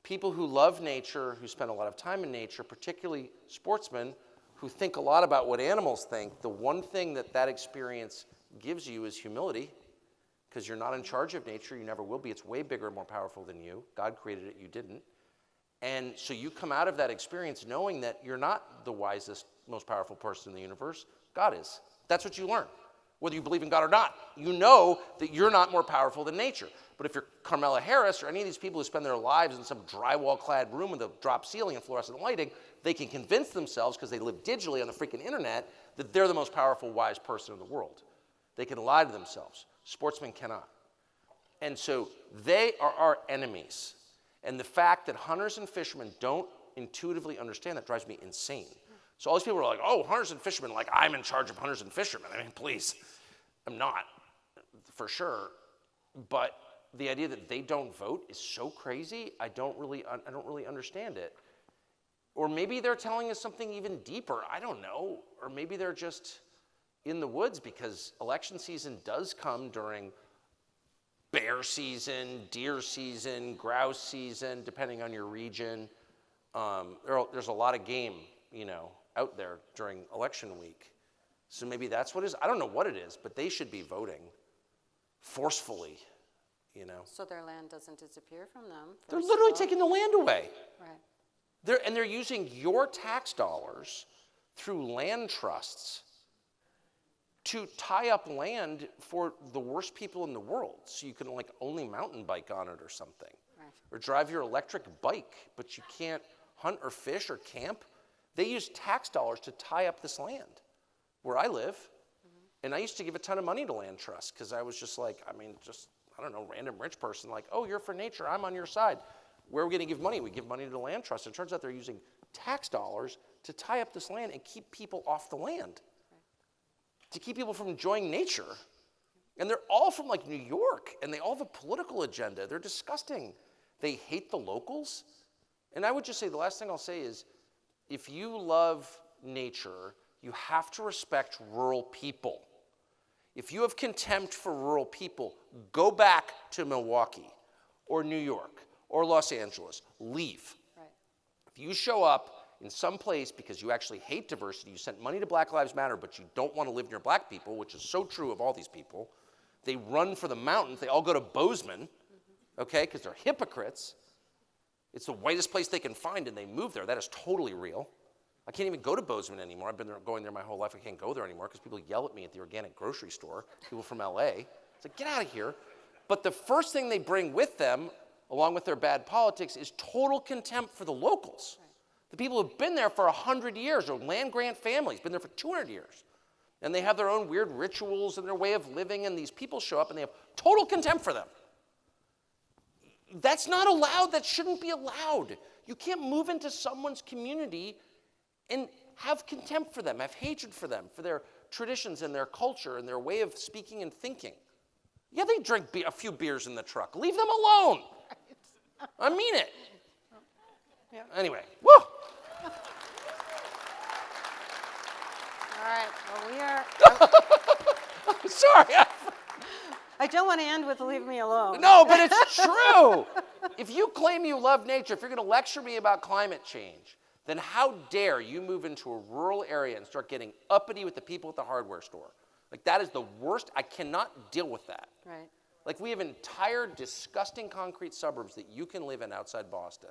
people who love nature, who spend a lot of time in nature, particularly sportsmen who think a lot about what animals think. The one thing that experience gives you is humility, because you're not in charge of nature. You never will be. It's way bigger and more powerful than you. God created it. You didn't. And so you come out of that experience knowing that you're not the wisest, most powerful person in the universe. God is. That's what you learn. Whether you believe in God or not, you know that you're not more powerful than nature. But if you're Carmela Harris or any of these people who spend their lives in some drywall-clad room with a drop ceiling and fluorescent lighting, they can convince themselves, because they live digitally on the freaking internet, that they're the most powerful, wise person in the world. They can lie to themselves. Sportsmen cannot. And so they are our enemies. And the fact that hunters and fishermen don't intuitively understand that drives me insane. So all these people are like, oh, hunters and fishermen, like I'm in charge of hunters and fishermen. I mean, please. I'm not, for sure. But the idea that they don't vote is so crazy, I don't really understand it. Or maybe they're telling us something even deeper. I don't know. Or maybe they're just in the woods, because election season does come during bear season, deer season, grouse season, depending on your region. There's a lot of game, out there during election week. So maybe that's what it is. I don't know what it is, but they should be voting forcefully, So their land doesn't disappear from them. They're literally taking the land away. Right. They're using your tax dollars through land trusts to tie up land for the worst people in the world, so you can only mountain bike on it or something. Right. Or drive your electric bike, but you can't hunt or fish or camp. They use tax dollars to tie up this land where I live. Mm-hmm. And I used to give a ton of money to land trusts, because I was just I don't know, random rich person, oh, you're for nature, I'm on your side. Where are we going to give money? We give money to the land trust. It turns out they're using tax dollars to tie up this land and keep people off the land. To keep people from enjoying nature. And they're all from New York, and they all have a political agenda. They're disgusting. They hate the locals. And I would just say, the last thing I'll say is, if you love nature, you have to respect rural people. If you have contempt for rural people, go back to Milwaukee or New York or Los Angeles. Leave. Right. If you show up in some place because you actually hate diversity, you sent money to Black Lives Matter, but you don't want to live near black people, which is so true of all these people. They run for the mountains. They all go to Bozeman, okay, because they're hypocrites. It's the whitest place they can find, and they move there. That is totally real. I can't even go to Bozeman anymore. I've been going there my whole life. I can't go there anymore because people yell at me at the organic grocery store, people from LA. It's like, get out of here. But the first thing they bring with them, along with their bad politics, is total contempt for the locals. Right. The people who've been there for 100 years, or land-grant families, been there for 200 years. And they have their own weird rituals and their way of living, and these people show up and they have total contempt for them. That's not allowed. That shouldn't be allowed. You can't move into someone's community and have contempt for them, have hatred for them, for their traditions and their culture and their way of speaking and thinking. Yeah, they drink a few beers in the truck. Leave them alone. I mean it. Yeah. Anyway, woo! All right, well, we are... Sorry. I don't want to end with leave me alone. No, but it's true. If you claim you love nature, if you're going to lecture me about climate change, then how dare you move into a rural area and start getting uppity with the people at the hardware store? That is the worst. I cannot deal with that. Right. We have entire disgusting concrete suburbs that you can live in outside Boston.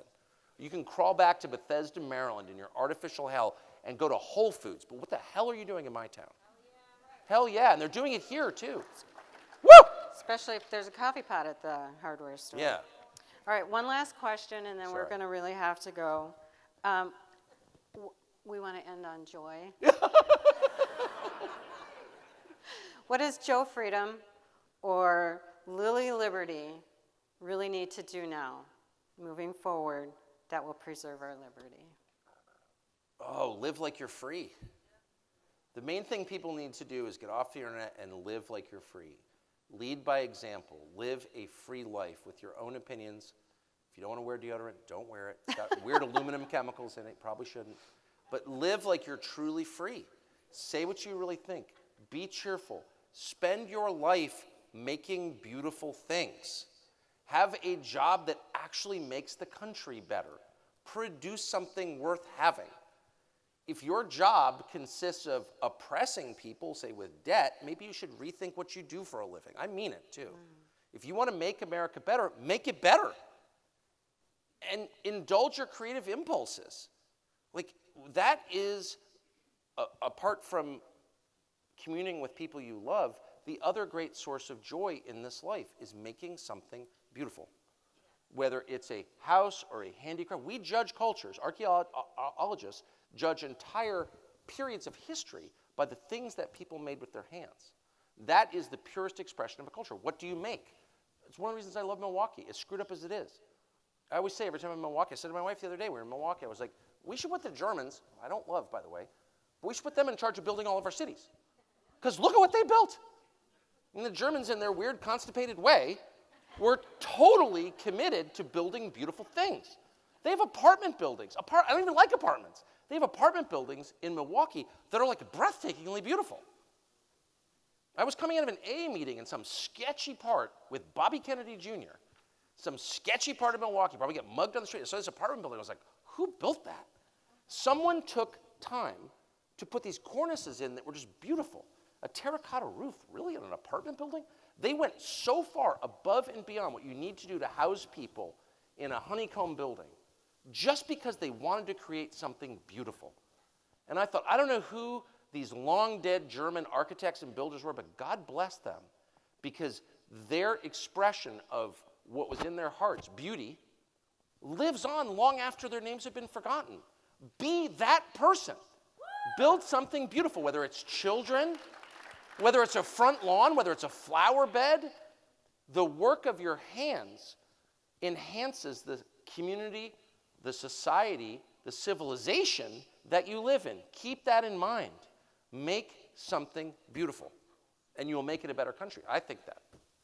You can crawl back to Bethesda, Maryland in your artificial hell and go to Whole Foods. But what the hell are you doing in my town? Hell yeah, and they're doing it here too. Woo! Especially if there's a coffee pot at the hardware store. Yeah. All right, one last question, and then we're going to really have to go. We want to end on joy. What does Joe Freedom or Lily Liberty really need to do now, moving forward, that will preserve our liberty? Oh, live like you're free. The main thing people need to do is get off the internet and live like you're free. Lead by example. Live a free life with your own opinions. If you don't want to wear deodorant, don't wear it. It's got weird aluminum chemicals in it. Probably shouldn't. But live like you're truly free. Say what you really think. Be cheerful. Spend your life making beautiful things. Have a job that actually makes the country better. Produce something worth having. If your job consists of oppressing people, say with debt, maybe you should rethink what you do for a living. I mean it too. If you want to make America better, make it better. And indulge your creative impulses. Like, that is, apart from communing with people you love, the other great source of joy in this life is making something beautiful. Whether it's a house or a handicraft, we judge cultures. Archaeologists judge entire periods of history by the things that people made with their hands. That is the purest expression of a culture. What do you make? It's one of the reasons I love Milwaukee, as screwed up as it is. I always say every time I'm in Milwaukee, I said to my wife the other day, we were in Milwaukee, I was like, we should put the Germans, I don't love, by the way, but we should put them in charge of building all of our cities. Because look at what they built. And the Germans, in their weird, constipated way, were totally committed to building beautiful things. They have apartment buildings. I don't even like apartments. They have apartment buildings in Milwaukee that are like breathtakingly beautiful. I was coming out of an AA meeting in some sketchy part with Bobby Kennedy Jr., some sketchy part of Milwaukee, probably get mugged on the street. I saw this apartment building. I was like, who built that? Someone took time to put these cornices in that were just beautiful. A terracotta roof, really, in an apartment building? They went so far above and beyond what you need to do to house people in a honeycomb building just because they wanted to create something beautiful. And I thought, I don't know who these long-dead German architects and builders were, but God bless them, because their expression of what was in their hearts, beauty, lives on long after their names have been forgotten. Be that person. Build something beautiful, whether it's children, whether it's a front lawn, whether it's a flower bed. The work of your hands enhances the community, the society, the civilization that you live in. Keep that in mind. Make something beautiful, and you'll make it a better country. I think that.